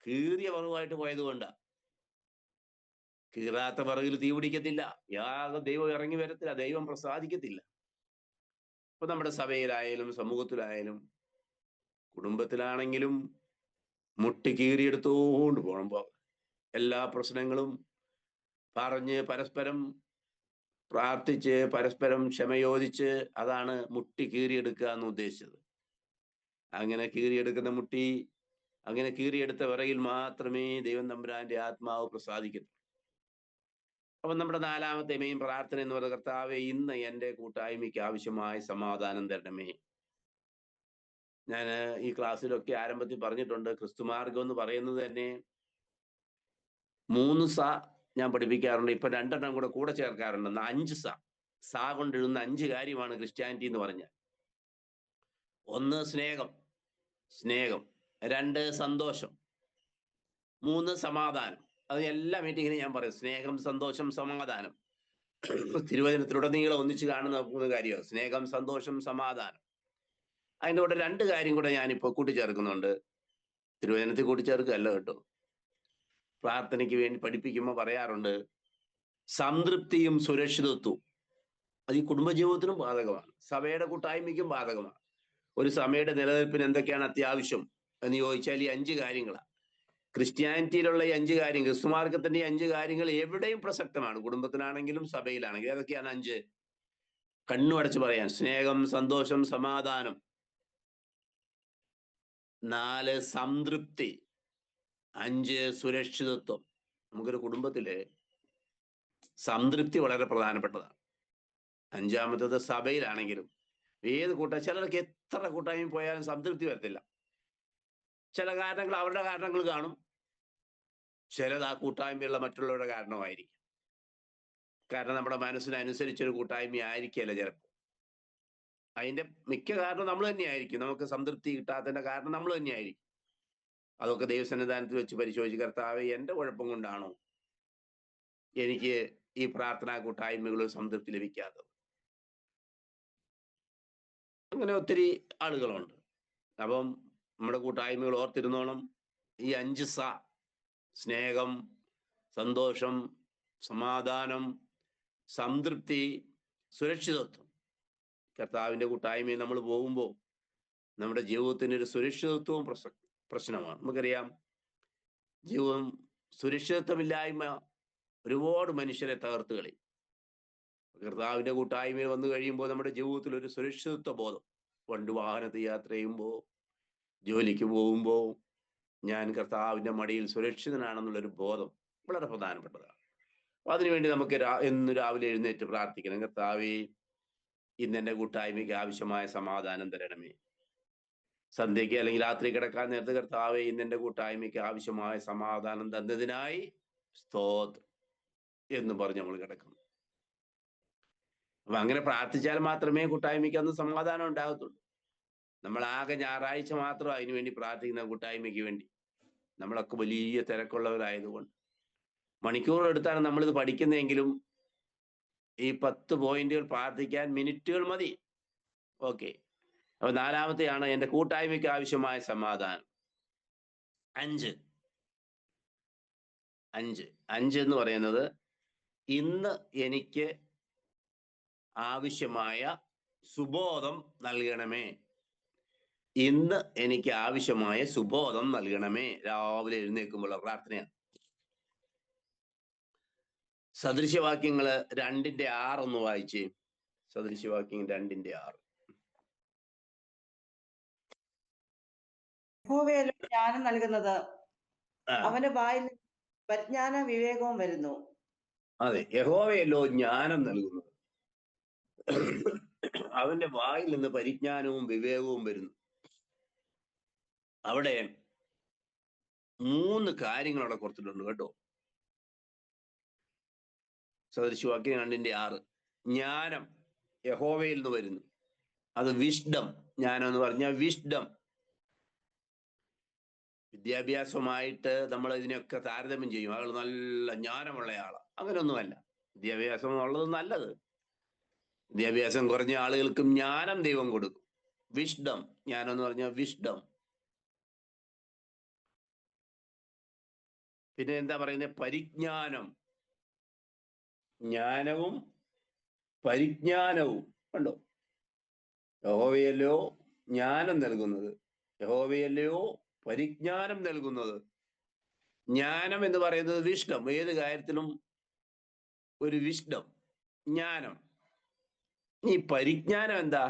A: കീറിയ വിറകുമായിട്ട് പോയത് കൊണ്ടാ. കീറാത്ത വിറകിൽ തീ പിടിക്കത്തില്ല, ദൈവം ഇറങ്ങി വരത്തില്ല, ദൈവം പ്രസാദിക്കത്തില്ല. ഇപ്പൊ നമ്മുടെ സഭയിലായാലും സമൂഹത്തിലായാലും കുടുംബത്തിലാണെങ്കിലും മുട്ടി കീറിയെടുത്തുകൊണ്ട് പോകുമ്പോൾ എല്ലാ പ്രശ്നങ്ങളും പറഞ്ഞ് പരസ്പരം പ്രാർത്ഥിച്ച് പരസ്പരം ക്ഷമയോദിച്ച് അതാണ് മുട്ടി കീറിയെടുക്കുക എന്ന് ഉദ്ദേശിച്ചത്. അങ്ങനെ കീറിയെടുക്കുന്ന മുട്ടി, അങ്ങനെ കീറിയെടുത്ത വിറയിൽ മാത്രമേ ദൈവം തമ്പുരാന്റെ ആത്മാവ് പ്രസാദിക്കത്തുള്ളൂ. അപ്പൊ നമ്മുടെ നാലാമത്തെ മെയിൻ പ്രാർത്ഥന എന്ന് പറയുന്നത്, കർത്താവേ, ഇന്ന് എൻ്റെ കൂട്ടായ്മയ്ക്ക് ആവശ്യമായ സമാധാനം തരണമേ. ഞാൻ ഈ ക്ലാസ്സിലൊക്കെ ആരംഭത്തിൽ പറഞ്ഞിട്ടുണ്ട്, ക്രിസ്തുമാർഗം എന്ന് പറയുന്നത് തന്നെ 3 സ ഞാൻ പഠിപ്പിക്കാറുണ്ട്. ഇപ്പൊ 2 കൂടെ ചേർക്കാറുണ്ട്. 5 സ കൊണ്ടെഴുതുന്ന 5 കാര്യമാണ് ക്രിസ്ത്യാനിറ്റി എന്ന് പറഞ്ഞാൽ. 1 സ്നേഹം, 2 സന്തോഷം, 3 സമാധാനം. അത് എല്ലാ മീറ്റിങ്ങിനും ഞാൻ പറയും, സ്നേഹം, സന്തോഷം, സമാധാനം. തിരുവചനത്തിലുടനീളം ഒന്നിച്ച് കാണുന്ന 3 കാര്യമാണ് സ്നേഹം, സന്തോഷം, സമാധാനം. അതിൻ്റെ കൂടെ 2 കാര്യം കൂടെ ഞാനിപ്പോൾ കൂട്ടിച്ചേർക്കുന്നുണ്ട്. തിരുവചനത്തിൽ കൂട്ടിച്ചേർക്കുകയല്ല കേട്ടോ, പ്രാർത്ഥനയ്ക്ക് വേണ്ടി പഠിപ്പിക്കുമ്പോൾ പറയാറുണ്ട്, സംതൃപ്തിയും സുരക്ഷിതത്വവും. അത് ഈ കുടുംബജീവിതത്തിനും ബാധകമാണ്, സഭയുടെ കൂട്ടായ്മയ്ക്കും ബാധകമാണ്. ഒരു സഭയുടെ നിലനിൽപ്പിന് എന്തൊക്കെയാണ് അത്യാവശ്യം എന്ന് ചോദിച്ചാൽ ഈ 5 കാര്യങ്ങളാണ്. ക്രിസ്ത്യാനിറ്റിയിലുള്ള ഈ 5 കാര്യം, ക്രിസ്തുമാർഗത്തിന്റെ 5 കാര്യങ്ങൾ എവിടെയും പ്രസക്തമാണ്, കുടുംബത്തിനാണെങ്കിലും സഭയിലാണെങ്കിലും. ഏതൊക്കെയാണ് 5? കണ്ണുമടച്ച് പറയാൻ: സ്നേഹം, സന്തോഷം, സമാധാനം. 4 സംതൃപ്തി. 5 സുരക്ഷിതത്വം. നമുക്കൊരു കുടുംബത്തില് സംതൃപ്തി വളരെ പ്രധാനപ്പെട്ടതാണ്. 5-മത്തേത് സഭയിലാണെങ്കിലും ഏത് ചിലർക്ക് എത്ര കൂട്ടായ്മ പോയാലും സംതൃപ്തി വരത്തില്ല. ചില കാരണങ്ങൾ അവരുടെ കാരണങ്ങൾ കാണും, ചിലത് ആ കൂട്ടായ്മയുള്ള മറ്റുള്ളവരുടെ കാരണമായിരിക്കും. കാരണം നമ്മുടെ മനസ്സിനനുസരിച്ചൊരു കൂട്ടായ്മ ആയിരിക്കില്ല ചിലപ്പോൾ. അതിന്റെ മിക്ക കാരണം നമ്മൾ തന്നെയായിരിക്കും. നമുക്ക് സംതൃപ്തി കിട്ടാത്തതിന്റെ കാരണം നമ്മൾ തന്നെയായിരിക്കും. അതൊക്കെ ദൈവസന്നിധാനത്തിൽ വെച്ച് പരിശോധിച്ച്, കർത്താവേ, എൻ്റെ കുഴപ്പം കൊണ്ടാണോ എനിക്ക് ഈ പ്രാർത്ഥനാ കൂട്ടായ്മകളിൽ സംതൃപ്തി ലഭിക്കാത്തത്? അങ്ങനെ ഒത്തിരി ആളുകളുണ്ട്. അപ്പം നമ്മുടെ കൂട്ടായ്മകൾ ഓർത്തിരുന്നോണം, ഈ 5 സ: സ്നേഹം, സന്തോഷം, സമാധാനം, സംതൃപ്തി, സുരക്ഷിതത്വം. കർത്താവിൻ്റെ കൂട്ടായ്മയിൽ നമ്മൾ പോകുമ്പോൾ നമ്മുടെ ജീവിതത്തിന് ഒരു സുരക്ഷിതത്വവും പ്രശ്നമാണ്. നമുക്കറിയാം, ജീവിതം സുരക്ഷിതത്വമില്ലായ്മ ഒരുപാട് മനുഷ്യരെ തകർത്ത് കളയും. കർത്താവിൻ്റെ കൂട്ടായ്മയിൽ വന്നു കഴിയുമ്പോൾ നമ്മുടെ ജീവിതത്തിൽ ഒരു സുരക്ഷിതത്വ ബോധം. പണ്ട് വാഹനത്തിൽ യാത്ര ചെയ്യുമ്പോൾ, ജോലിക്ക് പോകുമ്പോൾ ഞാൻ കർത്താവിൻ്റെ മടിയിൽ സുരക്ഷിതനാണെന്നുള്ളൊരു ബോധം വളരെ പ്രധാനപ്പെട്ടതാണ്. അപ്പൊ അതിനുവേണ്ടി നമുക്ക് ഇന്ന് രാവിലെ എഴുന്നേറ്റ് പ്രാർത്ഥിക്കണം, കർത്താവേ, ഇന്ന് എൻ്റെ കൂട്ടായ്മയ്ക്ക് ആവശ്യമായ സമാധാനം തരണമേ. സന്ധ്യയ്ക്ക് അല്ലെങ്കിൽ രാത്രി കിടക്കാൻ നേരത്തെ, കർത്താവേ, ഇന്ന് എൻ്റെ കൂട്ടായ്മയ്ക്ക് ആവശ്യമായ സമാധാനം തന്നതിനായി സ്തോത്രം എന്ന് പറഞ്ഞ് നമ്മൾ കിടക്കണം. അപ്പൊ അങ്ങനെ പ്രാർത്ഥിച്ചാൽ മാത്രമേ കൂട്ടായ്മയ്ക്ക് അന്ന് സമാധാനം ഉണ്ടാകത്തുള്ളൂ. നമ്മളാകെ ഞായറാഴ്ച മാത്രം അതിനു വേണ്ടി പ്രാർത്ഥിക്കുന്ന, കൂട്ടായ്മയ്ക്ക് വേണ്ടി. നമ്മളൊക്കെ വലിയ തിരക്കുള്ളവരായതുകൊണ്ട് മണിക്കൂറെടുത്താണ് നമ്മളിത് പഠിക്കുന്നതെങ്കിലും ഈ 10 പോയിന്റുകൾ പ്രാർത്ഥിക്കാൻ മിനിറ്റുകൾ മതി. ഓക്കെ. അപ്പൊ 4-മത്തെയാണ് എൻ്റെ കൂട്ടായ്മയ്ക്ക് ആവശ്യമായ സമാധാനം. 5 എന്ന് പറയുന്നത്, ഇന്ന് എനിക്ക് ആവശ്യമായ സുബോധം നൽകണമേ. ഇന്ന് എനിക്ക് ആവശ്യമായ സുബോധം നൽകണമേ. രാവിലെ എഴുന്നേൽക്കുമ്പോൾ പ്രാർത്ഥനയാണ്. സദൃശ്യവാക്യങ്ങള് 2:6 ഒന്ന് വായിച്ചേ. സദൃശ്യവാക്യം 2:6.
B: യഹോവയല്ലോ ജ്ഞാനം നൽകുന്നത്, അവന്റെ വായിൽ പരിജ്ഞാന വിവേകവും വരുന്നു.
A: അതെ, യഹോവയല്ലോ ജ്ഞാനം നൽകുന്നത്, അവന്റെ വായിൽ നിന്ന് പരിജ്ഞാനവും വിവേകവും വരുന്നു. അവിടെ 3 കാര്യങ്ങൾ അവിടെ കൊടുത്തിട്ടുണ്ട് കേട്ടോ. സദൃശ്യവാക്യം 2:6. ജ്ഞാനം യഹോവയിൽ നിന്ന് വരുന്നു. അത് വിഷ്ഡം. ജ്ഞാനം എന്ന് പറഞ്ഞാൽ വിഷ്ഡം. വിദ്യാഭ്യാസമായിട്ട് നമ്മൾ ഇതിനൊക്കെ താരതമ്യം ചെയ്യും. അയാൾ നല്ല ജ്ഞാനമുള്ള ആളാണ്. അങ്ങനെയൊന്നുമല്ല. വിദ്യാഭ്യാസം എന്നുള്ളത് നല്ലത്. വിദ്യാഭ്യാസം കുറഞ്ഞ ആളുകൾക്കും ജ്ഞാനം ദൈവം കൊടുക്കും. വിഷ്ഡം. ജ്ഞാനം എന്ന് പറഞ്ഞാൽ വിഷ്ഡം. പിന്നെ എന്താ പറയുന്നത്? പരിജ്ഞാനം. ജ്ഞാനവും പരിജ്ഞാനവും. കണ്ടോ? യഹോവയല്ലോ ജ്ഞാനം നൽകുന്നത്, യഹോവയല്ലയോ പരിജ്ഞാനം നൽകുന്നത്. ജ്ഞാനം എന്ന് പറയുന്നത് വിഷ്ഡം. ഏത് കാര്യത്തിലും ഒരു വിഷ്ഡം, ജ്ഞാനം. ഈ പരിജ്ഞാനം എന്താ?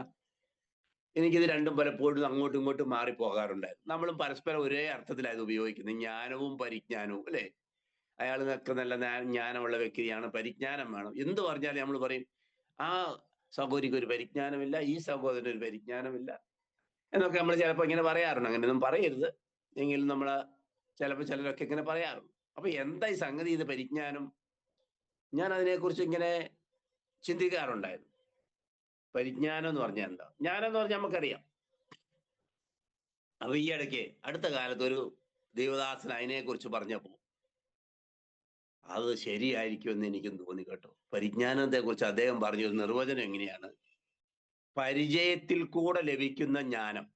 A: എനിക്കിത് രണ്ടും പലപ്പോഴും അങ്ങോട്ടും ഇങ്ങോട്ടും മാറിപ്പോകാറുണ്ടായിരുന്നു. നമ്മളും പരസ്പരം ഒരേ അർത്ഥത്തിലായത് ഉപയോഗിക്കുന്നത്, ജ്ഞാനവും പരിജ്ഞാനവും, അല്ലേ? അയാൾക്ക് നല്ല ജ്ഞാനമുള്ള വ്യക്തിയാണ്, പരിജ്ഞാനം വേണം. എന്ത് പറഞ്ഞാലും നമ്മൾ പറയും, ആ സഹോദരിക്ക് ഒരു പരിജ്ഞാനമില്ല, ഈ സഹോദരന് ഒരു പരിജ്ഞാനമില്ല എന്നൊക്കെ നമ്മൾ ചിലപ്പോൾ ഇങ്ങനെ പറയാറുണ്ട്. അങ്ങനെയൊന്നും പറയരുത്, എങ്കിലും നമ്മൾ ചിലപ്പോൾ ചിലരൊക്കെ ഇങ്ങനെ പറയാറുണ്ട്. അപ്പൊ എന്താ ഈ സംഗതി, ഇത് പരിജ്ഞാനം? ഞാൻ അതിനെക്കുറിച്ച് ഇങ്ങനെ ചിന്തിക്കാറുണ്ടായിരുന്നു. പരിജ്ഞാനം എന്ന് പറഞ്ഞാൽ എന്താ? ജ്ഞാനം എന്ന് പറഞ്ഞാൽ നമുക്കറിയാം. അപ്പൊ ഈ ഇടയ്ക്ക് അടുത്ത കാലത്ത് ഒരു ദൈവദാസൻ അതിനെക്കുറിച്ച് പറഞ്ഞപ്പോൾ അത് ശരിയായിരിക്കുമെന്ന് എനിക്കും തോന്നി കേട്ടോ. പരിജ്ഞാനത്തെ കുറിച്ച് അദ്ദേഹം പറഞ്ഞൊരു നിർവചനം എങ്ങനെയാണ്? പരിചയത്തിൽ കൂടെ ലഭിക്കുന്ന ജ്ഞാനം,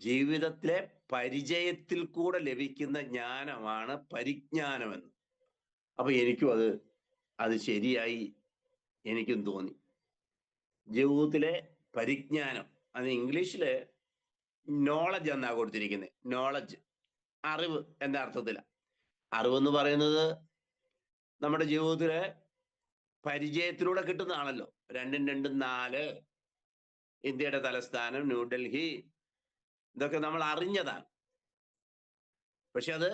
A: ജീവിതത്തിലെ പരിചയത്തിൽ കൂടെ ലഭിക്കുന്ന ജ്ഞാനമാണ് പരിജ്ഞാനമെന്ന്. അപ്പൊ എനിക്കും അത് ശരിയായി എനിക്കും തോന്നി. ജീവിതത്തിലെ പരിജ്ഞാനം, അത് ഇംഗ്ലീഷില് നോളജ് എന്നാ കൊടുത്തിരിക്കുന്നത്. നോളജ്, അറിവ് എന്ന അർത്ഥത്തിലാണ്. അറിവെന്ന് പറയുന്നത് നമ്മുടെ ജീവിതത്തിലെ പരിചയത്തിലൂടെ കിട്ടുന്നതാണല്ലോ. 2 2 4, ഇന്ത്യയുടെ തലസ്ഥാനം ന്യൂഡൽഹി, ഇതൊക്കെ നമ്മൾ അറിഞ്ഞതാണ്. പക്ഷെ അത്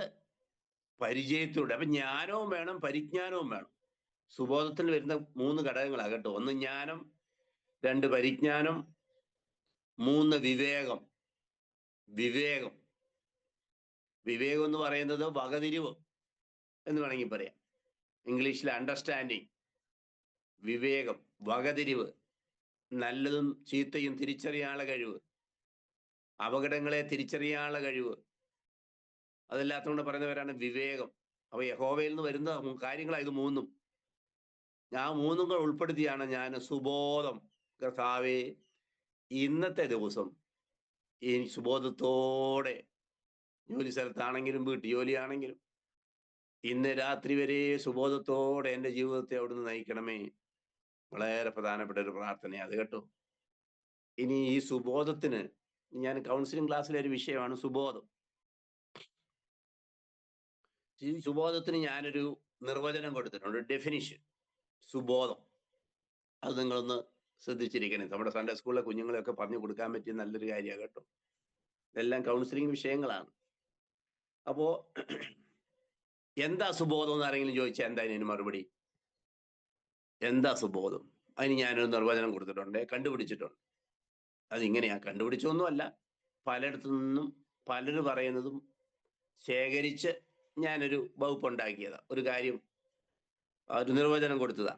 A: പരിചയത്തിലൂടെ. അപ്പൊ ജ്ഞാനവും വേണം, പരിജ്ഞാനവും വേണം. സുബോധത്തിൽ വരുന്ന 3 ഘടകങ്ങളാണ് കേട്ടോ. 1 ജ്ഞാനം, 2 പരിജ്ഞാനം, 3 വിവേകം. വിവേകം വിവേകം എന്ന് പറയുന്നത് വകതിരിവ് എന്ന് വേണമെങ്കിൽ പറയാം. ഇംഗ്ലീഷിൽ അണ്ടർസ്റ്റാൻഡിങ്. വിവേകം, വകതിരിവ്, നല്ലതും ചീത്തയും തിരിച്ചറിയാനുള്ള കഴിവ്, അപകടങ്ങളെ തിരിച്ചറിയാനുള്ള കഴിവ്, അതല്ലാത്തതുകൊണ്ട് പറയുന്നവരാണ് വിവേകം. അപ്പൊ യഹോവയിൽ നിന്ന് വരുന്ന കാര്യങ്ങളാണ് ഇത് 3. ഞാൻ 3 കൂടെ ഉൾപ്പെടുത്തിയാണ് ഞാൻ സുബോധം. കർത്താവേ, ഇന്നത്തെ ദിവസം ഈ സുബോധത്തോടെ ജോലി സ്ഥലത്താണെങ്കിലും വീട്ടു ജോലിയാണെങ്കിലും ഇന്ന് രാത്രി വരെ സുബോധത്തോടെ എൻ്റെ ജീവിതത്തെ അവിടുന്ന് നയിക്കണമേ. വളരെ പ്രധാനപ്പെട്ട ഒരു പ്രാർത്ഥനയാണ് അത് കേട്ടോ. ഇനി ഈ സുബോധത്തിന് ഞാൻ കൗൺസിലിംഗ് ക്ലാസ്സിലെ ഒരു വിഷയമാണ് സുബോധം. ഈ സുബോധത്തിന് ഞാനൊരു നിർവചനം കൊടുത്തിട്ടുണ്ട്, ഡെഫിനിഷൻ. സുബോധം അത് നിങ്ങളൊന്ന് ശ്രദ്ധിച്ചിരിക്കണേ. നമ്മുടെ സൺഡേ സ്കൂളിലെ കുഞ്ഞുങ്ങളെയൊക്കെ പറഞ്ഞു കൊടുക്കാൻ പറ്റിയ നല്ലൊരു കാര്യമാണ് കേട്ടോ. ഇതെല്ലാം കൗൺസിലിംഗ് വിഷയങ്ങളാണ്. അപ്പോ എന്താ സുബോധം എന്ന് ആരെങ്കിലും ചോദിച്ചാൽ എന്താ അതിന് മറുപടി? എന്താ സുബോധം? അതിന് ഞാനൊരു നിർവചനം കൊടുത്തിട്ടുണ്ട്, കണ്ടുപിടിച്ചിട്ടുണ്ട്. അതിങ്ങനെയാ, കണ്ടുപിടിച്ചൊന്നുമല്ല, പലയിടത്തു നിന്നും പലര് പറയുന്നതും ശേഖരിച്ച് ഞാനൊരു വകുപ്പ് ഉണ്ടാക്കിയതാ. ഒരു കാര്യം, ഒരു നിർവചനം കൊടുത്തതാ.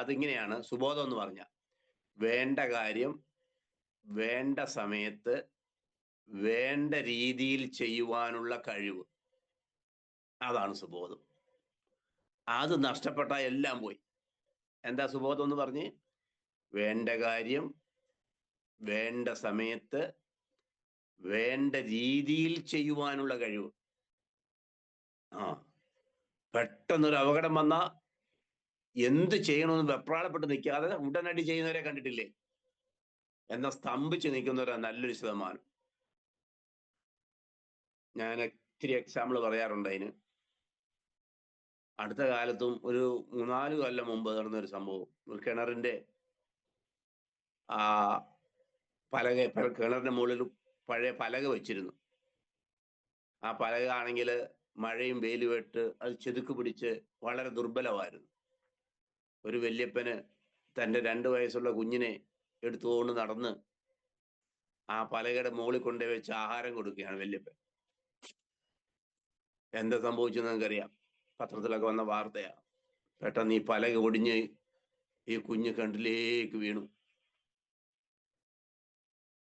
A: അതിങ്ങനെയാണ് സുബോധം എന്ന് പറഞ്ഞാൽ: വേണ്ട കാര്യം വേണ്ട സമയത്ത് വേണ്ട രീതിയിൽ ചെയ്യുവാനുള്ള കഴിവ്. അതാണ് സുബോധം. അത് നഷ്ടപ്പെട്ടാൽ എല്ലാം പോയി. എന്താ സുബോധം എന്ന് പറഞ്ഞ്? വേണ്ട കാര്യം വേണ്ട സമയത്ത് വേണ്ട രീതിയിൽ ചെയ്യുവാനുള്ള കഴിവ്. പെട്ടെന്നൊരു അപകടം വന്നാൽ എന്ത് ചെയ്യണമെന്ന് വെപ്രാളപ്പെട്ട് നിൽക്കാതെ ഉടനടി ചെയ്യുന്നവരെ കണ്ടിട്ടില്ലേ? എന്നാൽ സ്തംഭിച്ച് നിൽക്കുന്നവരാ നല്ലൊരു ശതമാനം. ഞാൻ ഇത്തിരി എക്സാമ്പിൾ പറയാറുണ്ട് അതിന്. അടുത്ത കാലത്തും ഒരു 3-4 കൊല്ലം മുമ്പ് നടന്നൊരു സംഭവം. ഒരു കിണറിന്റെ കിണറിന്റെ മുകളിൽ പഴയ പലക വെച്ചിരുന്നു. ആ പലക ആണെങ്കിൽ മഴയും വെയിലുമായിട്ട് അത് ചെതുക്ക് പിടിച്ച് വളരെ ദുർബലമായിരുന്നു. ഒരു വല്യപ്പന് തൻ്റെ 2 വയസ്സുള്ള കുഞ്ഞിനെ എടുത്തുകൊണ്ട് നടന്ന് ആ പലകയുടെ മുകളിൽ കൊണ്ടുപോയി വെച്ച് ആഹാരം കൊടുക്കുകയാണ് വല്യപ്പൻ. എന്താ സംഭവിച്ചെന്ന് നിങ്ങൾക്കറിയാം, പത്രത്തിലൊക്കെ വന്ന വാർത്തയാ. പെട്ടെന്ന് ഈ പലക ഒടിഞ്ഞ് ഈ കുഞ്ഞ് കിണറ്റിലേക്ക് വീണു.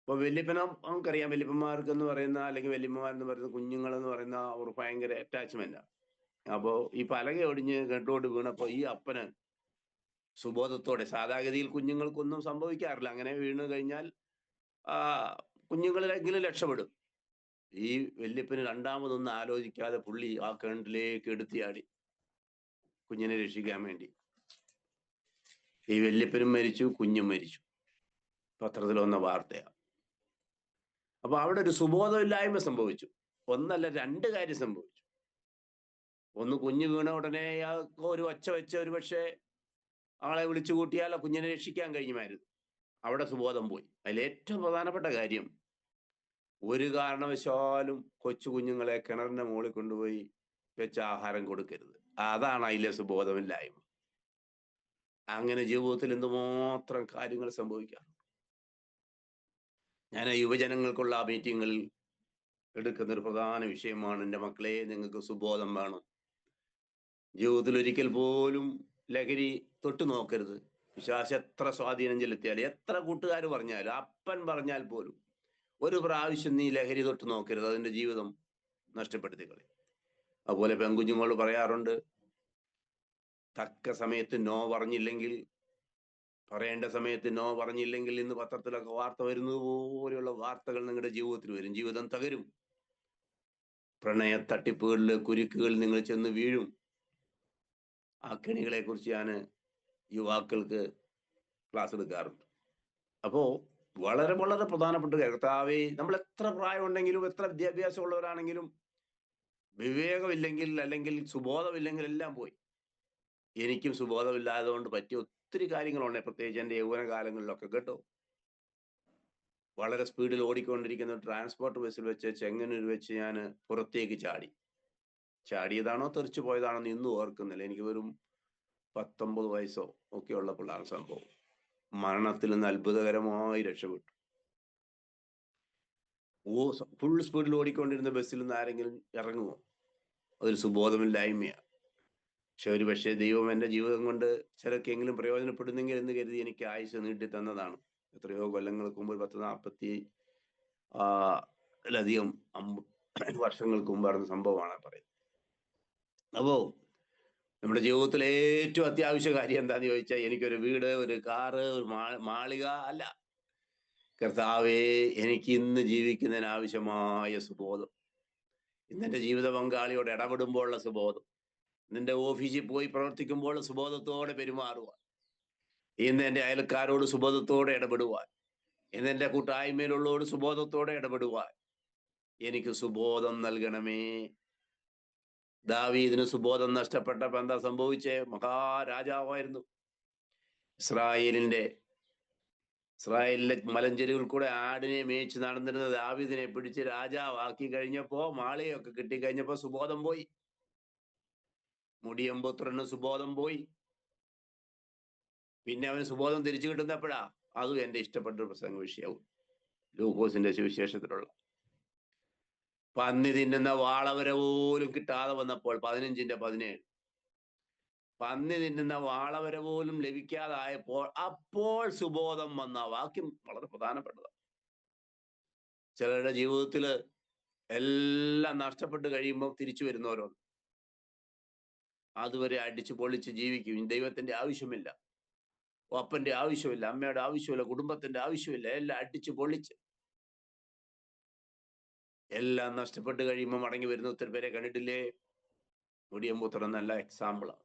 A: അപ്പൊ വല്യപ്പന നമുക്കറിയാം, വല്യപ്പന്മാർക്ക് എന്ന് പറയുന്ന, അല്ലെങ്കിൽ വല്യമ്മമാരെന്ന് പറയുന്ന, കുഞ്ഞുങ്ങളെന്ന് പറയുന്ന അവർ ഭയങ്കര അറ്റാച്ച്മെന്റാണ്. അപ്പോ ഈ പലക ഒടിഞ്ഞ് കിണറ്റിലോട്ട് വീണപ്പോ ഈ അപ്പന് സുബോധത്തോടെ, സാധാഗതിയിൽ കുഞ്ഞുങ്ങൾക്കൊന്നും സംഭവിക്കാറില്ല, അങ്ങനെ വീണ് കഴിഞ്ഞാൽ കുഞ്ഞുങ്ങളിലെങ്കിലും രക്ഷപ്പെടും. ഈ വല്യപ്പന് രണ്ടാമതൊന്നും ആലോചിക്കാതെ പുള്ളി ആ കിണറ്റിലേക്ക് എടുത്തിയാടി കുഞ്ഞിനെ രക്ഷിക്കാൻ വേണ്ടി. ഈ വല്യപ്പനും മരിച്ചു, കുഞ്ഞും മരിച്ചു. പത്രത്തിൽ വന്ന വാർത്തയാണ്. അപ്പൊ അവിടെ ഒരു സുബോധമില്ലായ്മ സംഭവിച്ചു. ഒന്നല്ല, രണ്ട് കാര്യം സംഭവിച്ചു. ഒന്ന്, കുഞ്ഞ് വീണ ഉടനെ ഒരു ഒച്ച വെച്ച് ഒരു പക്ഷേ ആളെ വിളിച്ചു കൂട്ടിയാൽ ആ കുഞ്ഞിനെ രക്ഷിക്കാൻ കഴിയുമായിരുന്നു. അവിടെ സുബോധം പോയി. അതിലേറ്റവും പ്രധാനപ്പെട്ട കാര്യം, ഒരു കാരണവശാലും കൊച്ചു കുഞ്ഞുങ്ങളെ കിണറിന്റെ മുകളിൽ കൊണ്ടുപോയി വെച്ച് ആഹാരം കൊടുക്കരുത്. അതാണ് അതിലെ സുബോധമില്ലായ്മ. അങ്ങനെ ജീവിതത്തിൽ എന്തുമാത്രം കാര്യങ്ങൾ സംഭവിക്കാം. ഞാൻ യുവജനങ്ങൾക്കുള്ള ആ മീറ്റിങ്ങുകളിൽ എടുക്കുന്ന ഒരു പ്രധാന വിഷയമാണ്, എൻ്റെ മക്കളെ, നിങ്ങൾക്ക് സുബോധം വേണം. ജീവിതത്തിൽ ഒരിക്കൽ പോലും ലഹരി തൊട്ടു നോക്കരുത്. വിശ്വാസം എത്ര സ്വാധീനം ചെലുത്തിയാലും, എത്ര കൂട്ടുകാർ പറഞ്ഞാലും, അപ്പൻ പറഞ്ഞാൽ പോലും ഒരു പ്രാവശ്യം നീ ലഹരി തൊട്ട് നോക്കരുത്. അതിന്റെ ജീവിതം നഷ്ടപ്പെടുത്തി കളയും. അതുപോലെ പെൺകുഞ്ഞുങ്ങൾ പറയാറുണ്ട്, തക്ക സമയത്ത് നോ പറഞ്ഞില്ലെങ്കിൽ, പറയേണ്ട സമയത്ത് നോ പറഞ്ഞില്ലെങ്കിൽ, ഇന്ന് പത്രത്തിലൊക്കെ വാർത്ത വരുന്നത് പോലെയുള്ള വാർത്തകൾ നിങ്ങളുടെ ജീവിതത്തിൽ വരും. ജീവിതം തകരും. പ്രണയ തട്ടിപ്പുകളില്, കുരുക്കുകളിൽ നിങ്ങൾ ചെന്ന് വീഴും. ആ കെണികളെ കുറിച്ച് ഞാൻ യുവാക്കൾക്ക് ക്ലാസ് എടുക്കാറുണ്ട്. അപ്പോ വളരെ വളരെ പ്രധാനപ്പെട്ട കർത്താവേ, നമ്മൾ എത്ര പ്രായം ഉണ്ടെങ്കിലും, എത്ര വിദ്യാഭ്യാസം ഉള്ളവരാണെങ്കിലും, വിവേകമില്ലെങ്കിൽ അല്ലെങ്കിൽ സുബോധമില്ലെങ്കിൽ എല്ലാം പോയി. എനിക്കും സുബോധമില്ലാതെ കൊണ്ട് പറ്റിയ ഒത്തിരി കാര്യങ്ങളുണ്ട്, പ്രത്യേകിച്ച് എൻ്റെ യൗവന കാലങ്ങളിലൊക്കെ കേട്ടോ. വളരെ സ്പീഡിൽ ഓടിക്കൊണ്ടിരിക്കുന്ന ട്രാൻസ്പോർട്ട് ബസ്സിൽ വെച്ച് ചെങ്ങന്നൂർ വെച്ച് ഞാൻ പുറത്തേക്ക് ചാടിയതാണോ തെറിച്ചു പോയതാണോ എന്ന് ഇന്നും ഓർക്കുന്നില്ല. എനിക്ക് വെറും 19 വയസ്സോ ഒക്കെ ഉള്ളപ്പോഴാണ് സംഭവം. മരണത്തിൽ നിന്ന് അത്ഭുതകരമായി രക്ഷപ്പെട്ടു. ഫുൾ സ്പീഡിൽ ഓടിക്കൊണ്ടിരുന്ന ബസ്സിൽ നിന്ന് ആരെങ്കിലും ഇറങ്ങുമോ? അതൊരു സുബോധമില്ലായ്മയാണ്. പക്ഷെ ഒരു പക്ഷേ ദൈവം എൻ്റെ ജീവിതം കൊണ്ട് ചിലർക്കെങ്കിലും പ്രയോജനപ്പെടുന്നെങ്കിൽ എന്ന് കരുതി എനിക്ക് ആയുസ് നീട്ടി തന്നതാണ്. എത്രയോ കൊല്ലങ്ങൾക്ക് മുമ്പ്, 10-40 വർഷങ്ങൾക്ക് മുമ്പ് നടന്ന സംഭവമാണ് പറയുന്നത്. അപ്പോ നമ്മുടെ ജീവിതത്തിലെ ഏറ്റവും അത്യാവശ്യ കാര്യം എന്താന്ന് ചോദിച്ചാൽ, എനിക്കൊരു വീട്, ഒരു കാറ്, ഒരു മാളിക അല്ല. കർത്താവേ, എനിക്ക് ഇന്ന് ജീവിക്കുന്നതിന് ആവശ്യമായ സുബോധം, ഇന്നെന്റെ ജീവിത പങ്കാളിയോട് ഇടപെടുമ്പോഴുള്ള സുബോധം, നിന്റെ ഓഫീസിൽ പോയി പ്രവർത്തിക്കുമ്പോൾ സുബോധത്തോടെ പെരുമാറുവാൻ, ഇന്ന് എൻ്റെ അയൽക്കാരോട് സുബോധത്തോടെ ഇടപെടുവാൻ, ഇന്ന് എൻ്റെ കൂട്ടായ്മയിലുള്ളവരോട് സുബോധത്തോടെ ഇടപെടുവാൻ എനിക്ക് സുബോധം നൽകണമേ. ദാവീദിന് സുബോധം നഷ്ടപ്പെട്ടപ്പോൾ എന്താ സംഭവിച്ചേ? മഹാരാജാവായിരുന്നു. ഇസ്രായേലിലെ മലഞ്ചെരുവിൽ കൂടെ ആടിനെ മേയിച്ച് നടന്നിരുന്ന ദാവീദിനെ പിടിച്ച് രാജാവാക്കി കഴിഞ്ഞപ്പോ, മാളികയൊക്കെ കിട്ടിക്കഴിഞ്ഞപ്പോ സുബോധം പോയി. മുടിയമ്പുത്രന് സുബോധം പോയി. പിന്നെ അവന് സുബോധം തിരിച്ചു കിട്ടുന്നപ്പോഴാ, അതും എൻ്റെ ഇഷ്ടപ്പെട്ട ഒരു പ്രസംഗ വിഷയവും, ലൂക്കോസിന്റെ സുവിശേഷത്തിലുള്ള പന്നി തിന്നുന്ന വാളവര പോലും കിട്ടാതെ വന്നപ്പോൾ, 15:17, പന്നി തിന്നുന്ന വാളവര പോലും ലഭിക്കാതായപ്പോൾ അപ്പോൾ സുബോധം വന്ന വാക്യം വളരെ പ്രധാനപ്പെട്ടതാണ്. ചിലരുടെ ജീവിതത്തില് എല്ലാം നഷ്ടപ്പെട്ട് കഴിയുമ്പോൾ തിരിച്ചു വരുന്നവരുണ്ട്. അതുവരെ അടിച്ചു പൊളിച്ച് ജീവിക്കും. ദൈവത്തിന്റെ ആവശ്യമില്ല, അപ്പന്റെ ആവശ്യമില്ല, അമ്മയുടെ ആവശ്യമില്ല, കുടുംബത്തിന്റെ ആവശ്യമില്ല, എല്ലാം അടിച്ചു പൊളിച്ച് എല്ലാം നഷ്ടപ്പെട്ട് കഴിയുമ്പോൾ മടങ്ങി വരുന്ന ഒത്തിരി പേരെ കണ്ടിട്ടില്ലേ? മുടിയമ്പുത്രൻ നല്ല എക്സാമ്പിളാണ്.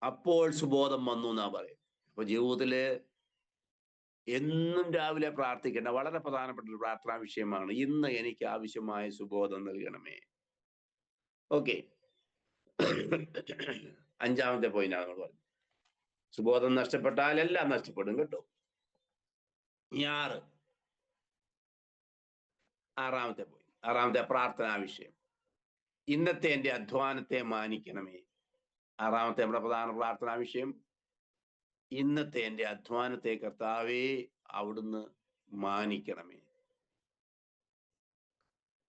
A: അപ്പോൾ സുബോധം വന്നു എന്നാ പറയും. അപ്പൊ ജീവിതത്തില് എന്നും രാവിലെ പ്രാർത്ഥിക്കേണ്ട വളരെ പ്രധാനപ്പെട്ട ഒരു പ്രാർത്ഥനാ വിഷയമാണ്, ഇന്ന് എനിക്ക് ആവശ്യമായ സുബോധം നൽകണമേ. ഓക്കെ, 5ാമത്തെ പോയിന്റാണ് നമ്മൾ പറഞ്ഞത്. സുബോധം നഷ്ടപ്പെട്ടാൽ എല്ലാം നഷ്ടപ്പെടും കേട്ടോ. 6ാമത്തെ പോയിന്റ്, 6ാമത്തെ പ്രാർത്ഥനാ വിഷയം, ഇന്നത്തെ എൻ്റെ അധ്വാനത്തെ മാനിക്കണമേ. 6ാമത്തെ നമ്മുടെ പ്രധാന പ്രാർത്ഥനാ വിഷയം, ഇന്നത്തെ എൻ്റെ അധ്വാനത്തെ കർത്താവേ അവിടുന്ന് മാനിക്കണമേ.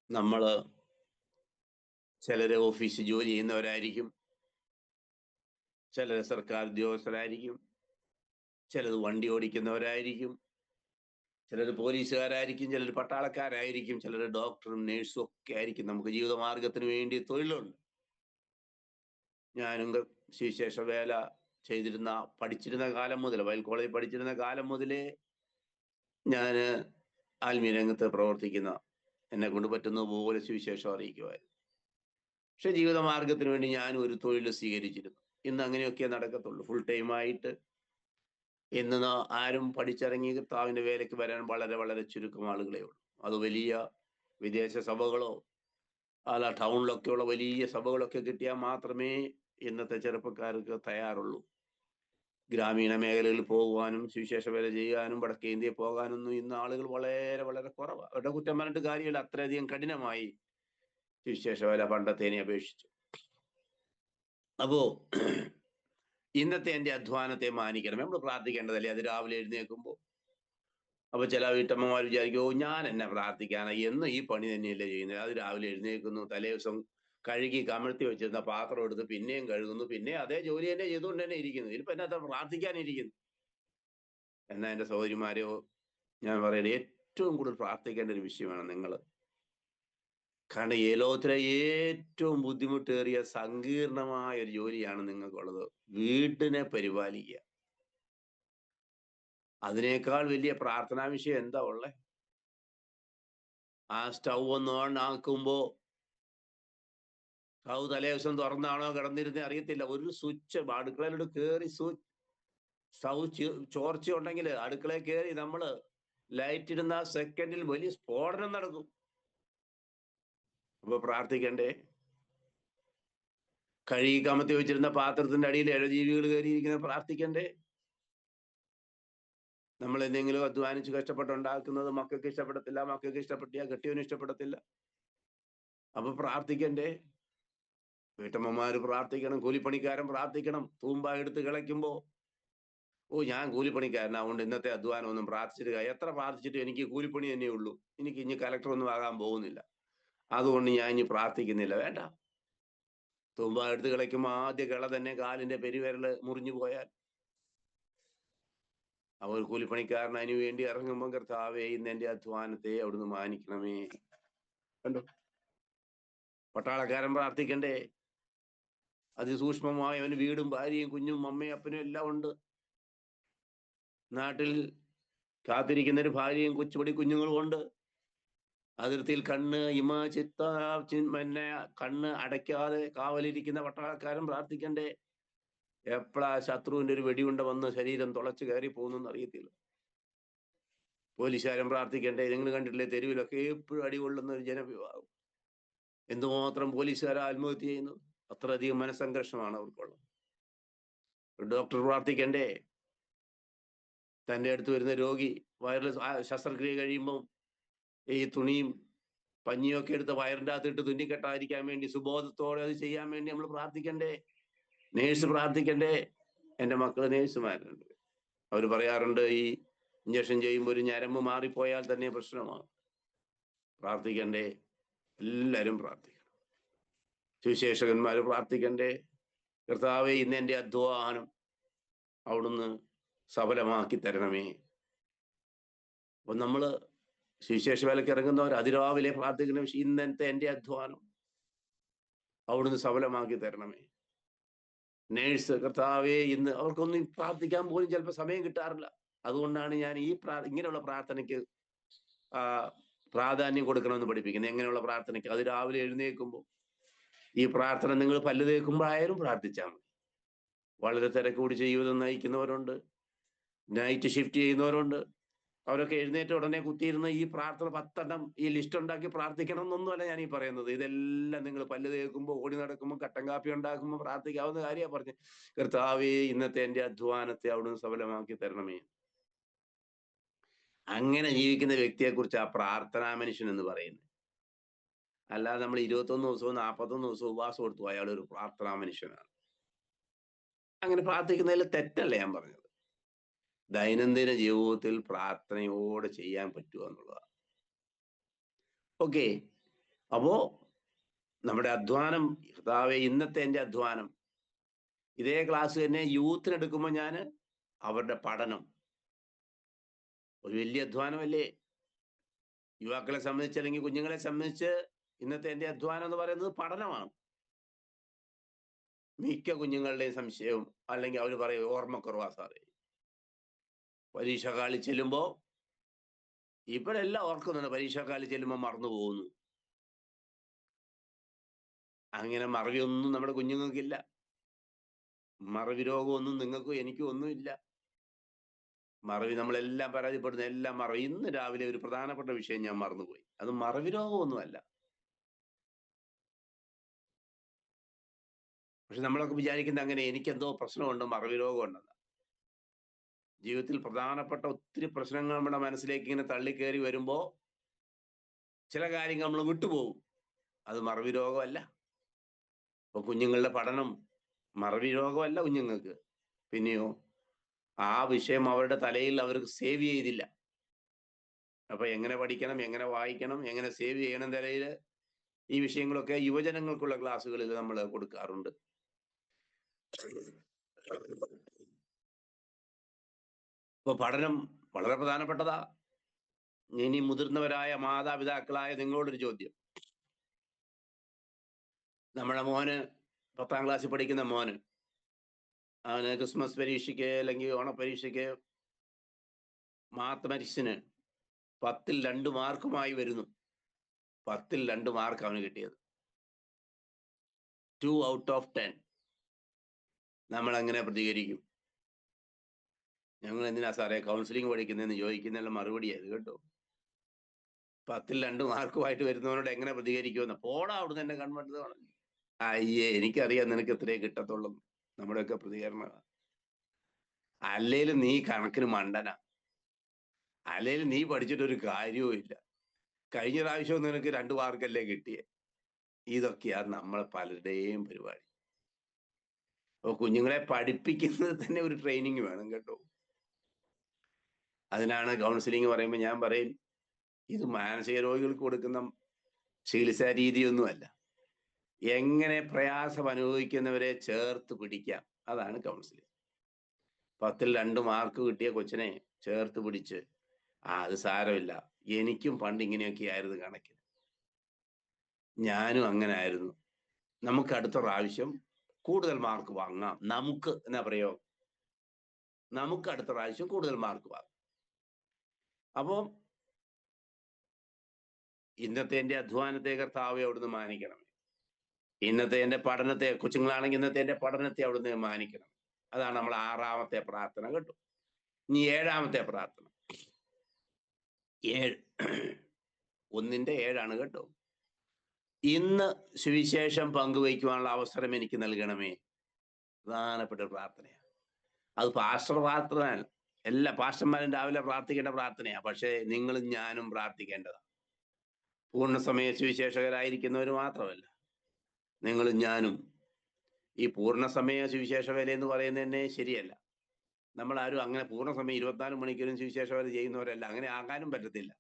A: നമ്മള് ചിലര് ഓഫീസിൽ ജോലി ചെയ്യുന്നവരായിരിക്കും, ചിലര് സർക്കാർ ഉദ്യോഗസ്ഥരായിരിക്കും, ചിലത് വണ്ടി ഓടിക്കുന്നവരായിരിക്കും, ചിലർ പോലീസുകാരായിരിക്കും, ചിലർ പട്ടാളക്കാരായിരിക്കും, ചിലർ ഡോക്ടറും നേഴ്സും ഒക്കെ ആയിരിക്കും. നമുക്ക് ജീവിതമാർഗത്തിന് വേണ്ടി തൊഴിലുണ്ട്. ഞാനും സുവിശേഷ വേല പഠിച്ചിരുന്ന കാലം മുതൽ, വയൽ കോളേജിൽ പഠിച്ചിരുന്ന കാലം മുതലേ ഞാൻ ആത്മീയ രംഗത്ത് പ്രവർത്തിക്കുന്ന, എന്നെ കൊണ്ട് പറ്റുന്ന പോലെ സുവിശേഷം അറിയിക്കുമായിരുന്നു. പക്ഷെ ജീവിതമാർഗത്തിന് വേണ്ടി ഞാൻ ഒരു തൊഴിൽ സ്വീകരിച്ചിരുന്നു. ഇന്ന് അങ്ങനെയൊക്കെ നടക്കത്തുള്ളൂ. ഫുൾ ടൈമായിട്ട് ഇന്ന് ആരും പഠിച്ചിറങ്ങി കർത്താവിന്റെ വേലയ്ക്ക് വരാൻ വളരെ വളരെ ചുരുക്കം ആളുകളേ ഉള്ളൂ. അത് വലിയ വിദേശ സഭകളോ അല്ല ടൗണിലൊക്കെയുള്ള വലിയ സഭകളൊക്കെ കിട്ടിയാൽ മാത്രമേ ഇന്നത്തെ ചെറുപ്പക്കാർക്ക് തയ്യാറുള്ളൂ. ഗ്രാമീണ മേഖലകളിൽ പോകുവാനും സുവിശേഷ വേല ചെയ്യാനും വടക്കേ ഇന്ത്യയിൽ പോകാനൊന്നും ഇന്ന് ആളുകൾ വളരെ വളരെ കുറവാണ്. അവരുടെ കുറ്റം പറഞ്ഞിട്ട് കാര്യമില്ല. അത്രയധികം കഠിനമായി സുവിശേഷ വേല പണ്ടത്തേനെ അപേക്ഷിച്ചു. അപ്പോ ഇന്നത്തെ എൻ്റെ അധ്വാനത്തെ മാനിക്കണം. നമ്മൾ പ്രാർത്ഥിക്കേണ്ടതല്ലേ അത് രാവിലെ എഴുന്നേൽക്കുമ്പോൾ. അപ്പൊ ചില വീട്ടമ്മമാർ വിചാരിക്കും, ഓ ഞാൻ എന്നെ പ്രാർത്ഥിക്കാനാ, എന്നും ഈ പണി തന്നെയല്ലേ ചെയ്യുന്നത്. അത് രാവിലെ എഴുന്നേൽക്കുന്നു, തലേ ദിവസം കഴുകി കമിഴ്ത്തി വെച്ചിരുന്ന പാത്രം എടുത്ത് പിന്നെയും കഴുകുന്നു, പിന്നെ അതേ ജോലി തന്നെ ചെയ്തുകൊണ്ട് തന്നെ ഇരിക്കുന്നു. ഇതിപ്പോ എന്നാ പ്രാർത്ഥിക്കാനിരിക്കുന്നു. എന്നാ എൻ്റെ സഹോദരിമാരെയോ ഞാൻ പറയുന്നത്, ഏറ്റവും കൂടുതൽ പ്രാർത്ഥിക്കേണ്ട ഒരു വിഷയമാണ് നിങ്ങൾ. കാരണം ഈ ലോകത്തിലെ ഏറ്റവും ബുദ്ധിമുട്ടേറിയ സങ്കീർണമായ ഒരു ജോലിയാണ് നിങ്ങൾക്കുള്ളത്, വീട്ടിനെ പരിപാലിക്കുക. അതിനേക്കാൾ വലിയ പ്രാർത്ഥനാ വിഷയം എന്താ ഉള്ളത്? ആ സ്റ്റൗ ഒന്ന് ഓൺ ആക്കുമ്പോ സ്റ്റൗ തലേ ദിവസം തുറന്നാണോ കിടന്നിരുന്നേ അറിയത്തില്ല. ഒരു സ്വിച്ച് അടുക്കളയിലോട്ട് കയറി സ്റ്റൗ ചോർച്ച ഉണ്ടെങ്കിൽ അടുക്കളയിൽ കയറി നമ്മള് ലൈറ്റ് ഇടുന്ന സെക്കൻഡിൽ വലിയ സ്ഫോടനം നടക്കും. അപ്പൊ പ്രാർത്ഥിക്കണ്ടേ? കഴുകി കമത്തി വെച്ചിരുന്ന പാത്രത്തിന്റെ അടിയിൽ ഇഴജീവികൾ കയറിയിരിക്കുന്ന പ്രാർത്ഥിക്കണ്ടേ? നമ്മൾ എന്തെങ്കിലും അധ്വാനിച്ച് കഷ്ടപ്പെട്ടുണ്ടാക്കുന്നത് മക്കൾക്ക് ഇഷ്ടപ്പെടത്തില്ല, മക്കൾക്ക് ഇഷ്ടപ്പെട്ടില്ല, കെട്ടിയവനും ഇഷ്ടപ്പെടത്തില്ല. അപ്പൊ പ്രാർത്ഥിക്കണ്ടേ? വീട്ടമ്മമാര് പ്രാർത്ഥിക്കണം, കൂലിപ്പണിക്കാരൻ പ്രാർത്ഥിക്കണം. തൂമ്പ എടുത്ത് കിളയ്ക്കുമ്പോ, ഓ ഞാൻ കൂലിപ്പണിക്കാരനാ, അതുകൊണ്ട് ഇന്നത്തെ അധ്വാനം ഒന്നും പ്രാർത്ഥിച്ചിട്ട് എത്ര പ്രാർത്ഥിച്ചിട്ട് എനിക്ക് കൂലിപ്പണി തന്നെ ഉള്ളൂ, എനിക്ക് ഇനി കലക്ടർ ഒന്നും ആകാൻ പോകുന്നില്ല, അതുകൊണ്ട് ഞാൻ ഇനി പ്രാർത്ഥിക്കുന്നില്ല. വേണ്ട. തൂമ്പ എടുത്ത് കിളയ്ക്കുമ്പോ ആദ്യ കിള തന്നെ കാലിന്റെ പെരുവിരല് മുറിഞ്ഞു പോയാൽ അവർ കൂലിപ്പണിക്കാരൻ അതിനു വേണ്ടി ഇറങ്ങുമ്പോൾ, കർത്താവേ ഇന്ന് എന്റെ അധ്വാനത്തെ അവിടുന്ന് മാനിക്കണമേ. കണ്ടോ? പട്ടാളക്കാരൻ പ്രാർത്ഥിക്കണ്ടേ? അതിസൂക്ഷ്മമായ അവന് വീടും ഭാര്യയും കുഞ്ഞും അമ്മയും അപ്പനും എല്ലാം ഉണ്ട്. നാട്ടിൽ കാത്തിരിക്കുന്ന ഒരു ഭാര്യയും കൊച്ചുപടി കുഞ്ഞുങ്ങളും ഉണ്ട്. അതിർത്തിയിൽ പിന്നെ കണ്ണ് അടയ്ക്കാതെ കാവലിരിക്കുന്ന പട്ടാളക്കാരൻ പ്രാർത്ഥിക്കണ്ടേ? എപ്പോഴാ ശത്രുവിന്റെ ഒരു വെടിയുണ്ട വന്ന് ശരീരം തുളച്ചു കയറി പോകുന്നു അറിയത്തില്ല. പോലീസുകാരൻ പ്രാർത്ഥിക്കണ്ടേ? നിങ്ങൾ കണ്ടിട്ടില്ലേ തെരുവിലൊക്കെ എപ്പോഴും അടികൊള്ളുന്ന ഒരു ജനവിഭാഗം. എന്തുമാത്രം പോലീസുകാരെ ആത്മഹത്യ ചെയ്യുന്നു. അത്രയധികം മനസ്സംഘർഷമാണ് അവർക്കുള്ളത്. ഡോക്ടർ പ്രാർത്ഥിക്കണ്ടേ? തൻ്റെ അടുത്ത് വരുന്ന രോഗി വയറിൽ ശസ്ത്രക്രിയ കഴിയുമ്പോൾ ഈ തുണിയും പഞ്ഞിയൊക്കെ എടുത്ത് വയറിൻ്റെ അകത്തിട്ട് തുന്നിക്കെട്ടാതിരിക്കാൻ വേണ്ടി സുബോധത്തോടെ അത് ചെയ്യാൻ വേണ്ടി നമ്മൾ പ്രാർത്ഥിക്കണ്ടേ? നേഴ്സ് പ്രാർത്ഥിക്കണ്ടേ? എൻ്റെ മക്കള് നേഴ്സുമാരുണ്ട്. അവർ പറയാറുണ്ട്, ഈ ഇഞ്ചക്ഷൻ ചെയ്യുമ്പോൾ ഒരു ഞരമ്പ് മാറിപ്പോയാൽ തന്നെ പ്രശ്നമാണ്. പ്രാർത്ഥിക്കണ്ടേ? എല്ലാവരും പ്രാർത്ഥിക്കണം. സുവിശേഷകന്മാർ പ്രാർത്ഥിക്കണ്ടേ? കർത്താവേ ഇന്ന് എൻ്റെ അധ്വാനം അവിടുന്ന് സഫലമാക്കി തരണമേ. അപ്പൊ നമ്മള് സുവിശേഷ വേലയ്ക്ക് ഇറങ്ങുന്നവർ അതിരാവിലെ പ്രാർത്ഥിക്കുന്ന വിഷയം, ഇന്നത്തെ എൻ്റെ അധ്വാനം അവിടുന്ന് സഫലമാക്കി തരണമേ. നേഴ്സ്, കർത്താവേ ഇന്ന് അവർക്കൊന്നും പ്രാർത്ഥിക്കാൻ പോലും ചിലപ്പോൾ സമയം കിട്ടാറില്ല. അതുകൊണ്ടാണ് ഞാൻ ഈ ഇങ്ങനെയുള്ള പ്രാർത്ഥനയ്ക്ക് പ്രാധാന്യം കൊടുക്കണമെന്ന് പഠിപ്പിക്കുന്നത്. എങ്ങനെയുള്ള പ്രാർത്ഥനയ്ക്ക്? അത് രാവിലെ എഴുന്നേൽക്കുമ്പോൾ ഈ പ്രാർത്ഥന നിങ്ങൾ പല്ല് തേക്കുമ്പോഴായാലും പ്രാർത്ഥിച്ചാൽ മതി. വളരെ തിരക്ക് പിടിച്ച ജീവിതം നയിക്കുന്നവരുണ്ട്, നൈറ്റ് ഷിഫ്റ്റ് ചെയ്യുന്നവരുണ്ട്. അവരൊക്കെ എഴുന്നേറ്റ ഉടനെ കുത്തിയിരുന്ന് ഈ പ്രാർത്ഥന 10 ഈ ലിസ്റ്റ് ഉണ്ടാക്കി പ്രാർത്ഥിക്കണം എന്നൊന്നുമല്ല ഞാൻ ഈ പറയുന്നത്. ഇതെല്ലാം നിങ്ങൾ പല്ല് തേക്കുമ്പോൾ, ഓടി നടക്കുമ്പോൾ, കട്ടൻ കാപ്പി ഉണ്ടാക്കുമ്പോൾ പ്രാർത്ഥിക്കാവുന്ന കാര്യമാണ് പറഞ്ഞത്. കർത്താവേ ഇന്നത്തെ എൻ്റെ അധ്വാനത്തെ അവിടുന്ന് സഫലമാക്കി തരണമേ. അങ്ങനെ ജീവിക്കുന്ന വ്യക്തിയെ കുറിച്ച് ആ പ്രാർത്ഥനാ മനുഷ്യൻ എന്ന് പറയുന്നത്. അല്ലാതെ നമ്മൾ 21 ദിവസവും 41 ദിവസവും ഉപവാസം കൊടുത്തു അയാൾ ഒരു പ്രാർത്ഥനാ മനുഷ്യനാണ്. അങ്ങനെ പ്രാർത്ഥിക്കുന്നതിൽ തെറ്റല്ല ഞാൻ പറഞ്ഞത്. ദൈനംദിന ജീവിതത്തിൽ പ്രാർത്ഥനയോടെ ചെയ്യാൻ പറ്റുക എന്നുള്ളതാണ്. ഓക്കെ. അപ്പോ നമ്മുടെ അധ്വാനം, കർത്താവേ ഇന്നത്തെ എൻ്റെ അധ്വാനം. ഇതേ ക്ലാസ് തന്നെ യൂത്തിനെടുക്കുമ്പോൾ ഞാൻ അവരുടെ പഠനം ഒരു വലിയ അധ്വാനമല്ലേ? യുവാക്കളെ സംബന്ധിച്ച് അല്ലെങ്കിൽ കുഞ്ഞുങ്ങളെ സംബന്ധിച്ച് ഇന്നത്തെ എൻ്റെ അധ്വാനം എന്ന് പറയുന്നത് പഠനമാണ്. മിക്ക കുഞ്ഞുങ്ങളുടെയും സംശയവും, അല്ലെങ്കിൽ അവർ പറയും ഓർമ്മക്കുറവാ സാറേ. പരീക്ഷ കാലി ചെല്ലുമ്പോ ഇപ്പോഴെല്ലാം ഓർക്കുന്നുണ്ട്, പരീക്ഷ കാലി ചെല്ലുമ്പോൾ മറന്നു പോകുന്നു. അങ്ങനെ മറവിയൊന്നും നമ്മുടെ കുഞ്ഞുങ്ങൾക്കില്ല. മറവി രോഗമൊന്നും നിങ്ങൾക്കും എനിക്കും ഒന്നുമില്ല. മറവി നമ്മളെല്ലാം പരാതിപ്പെടുന്ന എല്ലാം മറവി. ഇന്ന് രാവിലെ ഒരു പ്രധാനപ്പെട്ട വിഷയം ഞാൻ മറന്നുപോയി. അത് മറവി രോഗമൊന്നുമല്ല. പക്ഷെ നമ്മളൊക്കെ വിചാരിക്കുന്നത് അങ്ങനെ, എനിക്കെന്തോ പ്രശ്നമുണ്ട്, മറവി രോഗമുണ്ടെന്ന്. ജീവിതത്തിൽ പ്രധാനപ്പെട്ട ഒത്തിരി പ്രശ്നങ്ങൾ നമ്മുടെ മനസ്സിലേക്ക് ഇങ്ങനെ തള്ളിക്കയറി വരുമ്പോ ചില കാര്യങ്ങൾ നമ്മൾ വിട്ടുപോകും. അത് മറവി രോഗമല്ല. ഇപ്പൊ കുഞ്ഞുങ്ങളുടെ പഠനം മറവി രോഗമല്ല കുഞ്ഞുങ്ങൾക്ക്. പിന്നെയോ ആ വിഷയം അവരുടെ തലയിൽ അവർക്ക് സേവ് ചെയ്തില്ല. അപ്പൊ എങ്ങനെ പഠിക്കണം, എങ്ങനെ വായിക്കണം, എങ്ങനെ സേവ് ചെയ്യണം തലയിൽ, ഈ വിഷയങ്ങളൊക്കെ യുവജനങ്ങൾക്കുള്ള ക്ലാസ്സുകളിൽ നമ്മൾ കൊടുക്കാറുണ്ട്. ഇപ്പൊ പഠനം വളരെ പ്രധാനപ്പെട്ടതാ. ഇനി മുതിർന്നവരായ മാതാപിതാക്കളായ നിങ്ങളോടൊരു ചോദ്യം. നമ്മുടെ മോന് 10ാം ക്ലാസ്സിൽ പഠിക്കുന്ന മോന്, അവന് ക്രിസ്മസ് പരീക്ഷയ്ക്ക് അല്ലെങ്കിൽ ഓണപരീക്ഷയ്ക്ക് മാത്തമാറ്റിക്സിന് 10ൽ 2 മാർക്കുമായി വരുന്നു. 10ൽ 2 മാർക്ക് അവന് കിട്ടിയത്, 2 ഔട്ട് ഓഫ് 10. നമ്മൾ എങ്ങനെ പ്രതികരിക്കും? ഞങ്ങൾ എന്തിനാ സാറേ കൗൺസിലിംഗ് പഠിക്കുന്നതെന്ന് ചോദിക്കുന്നതിനുള്ള മറുപടിയായത് കേട്ടോ. 10ൽ 2 മാർക്കുമായിട്ട് വരുന്നവനോട് എങ്ങനെ പ്രതികരിക്കുമെന്ന്. പോടാ അവിടുന്ന് എന്നെ കൺവെർട്ട് പറഞ്ഞു. അയ്യേ, എനിക്കറിയാം നിനക്ക് ഇത്രേ കിട്ടത്തുള്ളൂ. നമ്മുടെയൊക്കെ പ്രതികരണം. അല്ലേലും നീ കണക്കിന് മണ്ടനാ, അല്ലേലും നീ പഠിച്ചിട്ടൊരു കാര്യവും ഇല്ല, കഴിഞ്ഞ പ്രാവശ്യവും നിനക്ക് 2 മാർക്കല്ലേ കിട്ടിയേ. ഇതൊക്കെയാണ് നമ്മളെ പലരുടെയും പരിപാടി. അപ്പൊ കുഞ്ഞുങ്ങളെ പഠിപ്പിക്കുന്നത് തന്നെ ഒരു ട്രെയിനിങ് വേണം കേട്ടോ. അതിനാണ് കൗൺസിലിംഗ് പറയുമ്പോൾ ഞാൻ പറയും, ഇത് മാനസിക രോഗികൾക്ക് കൊടുക്കുന്ന ചികിത്സാ രീതിയൊന്നുമല്ല. എങ്ങനെ പ്രയാസം അനുഭവിക്കുന്നവരെ ചേർത്ത് പിടിക്കാം, അതാണ് കൗൺസിലിംഗ്. 10ൽ 2 മാർക്ക് കിട്ടിയ കൊച്ചിനെ ചേർത്ത് പിടിച്ച്, അത് സാരമില്ല, എനിക്കും പണ്ട് ഇങ്ങനെയൊക്കെ ആയിരുന്നു കണക്കിന്, ഞാനും അങ്ങനെ ആയിരുന്നു, നമുക്ക് അടുത്ത പ്രാവശ്യം കൂടുതൽ മാർക്ക് വാങ്ങാം, നമുക്ക് എന്നാ പറയോ, നമുക്ക് അടുത്ത പ്രാവശ്യം കൂടുതൽ മാർക്ക് വാങ്ങാം. അപ്പോ ഇന്നത്തെ എന്റെ അധ്വാനത്തെ കർത്താവെ അവിടുന്ന് മാനിക്കണം. ഇന്നത്തെ എന്റെ പഠനത്തെ, കൊച്ചുങ്ങളാണെങ്കിൽ ഇന്നത്തെ എന്റെ പഠനത്തെ അവിടുന്ന് മാനിക്കണം. അതാണ് നമ്മൾ 6ാമത്തെ പ്രാർത്ഥന കേട്ടോ. ഇനി 7ാമത്തെ പ്രാർത്ഥന, 7, 1:7 കേട്ടോ. ഇന്ന് സുവിശേഷം പങ്കുവയ്ക്കുവാനുള്ള അവസരം എനിക്ക് നൽകണമേ. പ്രധാനപ്പെട്ട പ്രാർത്ഥനയാണ്. അത് പാസ്റ്റർ പ്രാർത്ഥന, എല്ലാ പാസ്റ്റർമാരും രാവിലെ പ്രാർത്ഥിക്കേണ്ട പ്രാർത്ഥനയാണ്. പക്ഷേ നിങ്ങളും ഞാനും പ്രാർത്ഥിക്കേണ്ടതാണ്. പൂർണ്ണസമയ സുവിശേഷകരായിരിക്കുന്നവർ മാത്രമല്ല, നിങ്ങളും ഞാനും. ഈ പൂർണ്ണസമയ സുവിശേഷ വേല എന്ന് പറയുന്നത് തന്നെ ശരിയല്ല. നമ്മളാരും അങ്ങനെ പൂർണ്ണസമയം 24 മണിക്കൂറും സുവിശേഷ വേല ചെയ്യുന്നവരല്ല. അങ്ങനെ ആകാനും പറ്റത്തില്ല.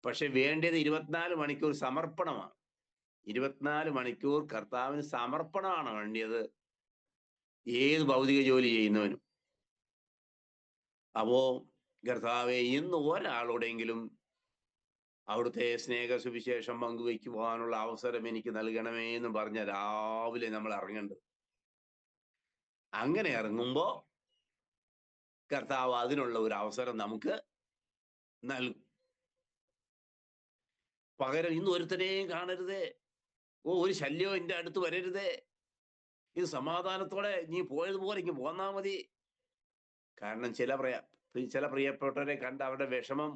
A: പക്ഷെ വേണ്ടത് 24 മണിക്കൂർ സമർപ്പണമാണ്. 24 മണിക്കൂർ കർത്താവിന് സമർപ്പണമാണ് വേണ്ടിയത്, ഏത് ഭൗതിക ജോലി ചെയ്യുന്നവനും. അപ്പോ കർത്താവെ, ഇന്ന് ഒരാളോടെങ്കിലും അവിടുത്തെ സ്നേഹ സുവിശേഷം പങ്കുവയ്ക്കുവാനുള്ള അവസരം എനിക്ക് നൽകണമേ എന്ന് പറഞ്ഞ രാവിലെ നമ്മൾ ഇറങ്ങേണ്ടത്. അങ്ങനെ ഇറങ്ങുമ്പോ കർത്താവ് അതിനുള്ള ഒരു അവസരം നമുക്ക് നൽകും. പകരം ഇന്ന് ഒരുത്തനെയും കാണരുതേ, ഒരു ശല്യവും എൻ്റെ അടുത്ത് വരരുതേ, ഇത് സമാധാനത്തോടെ നീ പോയതുപോലെ ഇങ്ങ് പോന്നാ മതി. കാരണം ചില പ്രിയപ്പെട്ടവരെ കണ്ട് അവരുടെ വിഷമം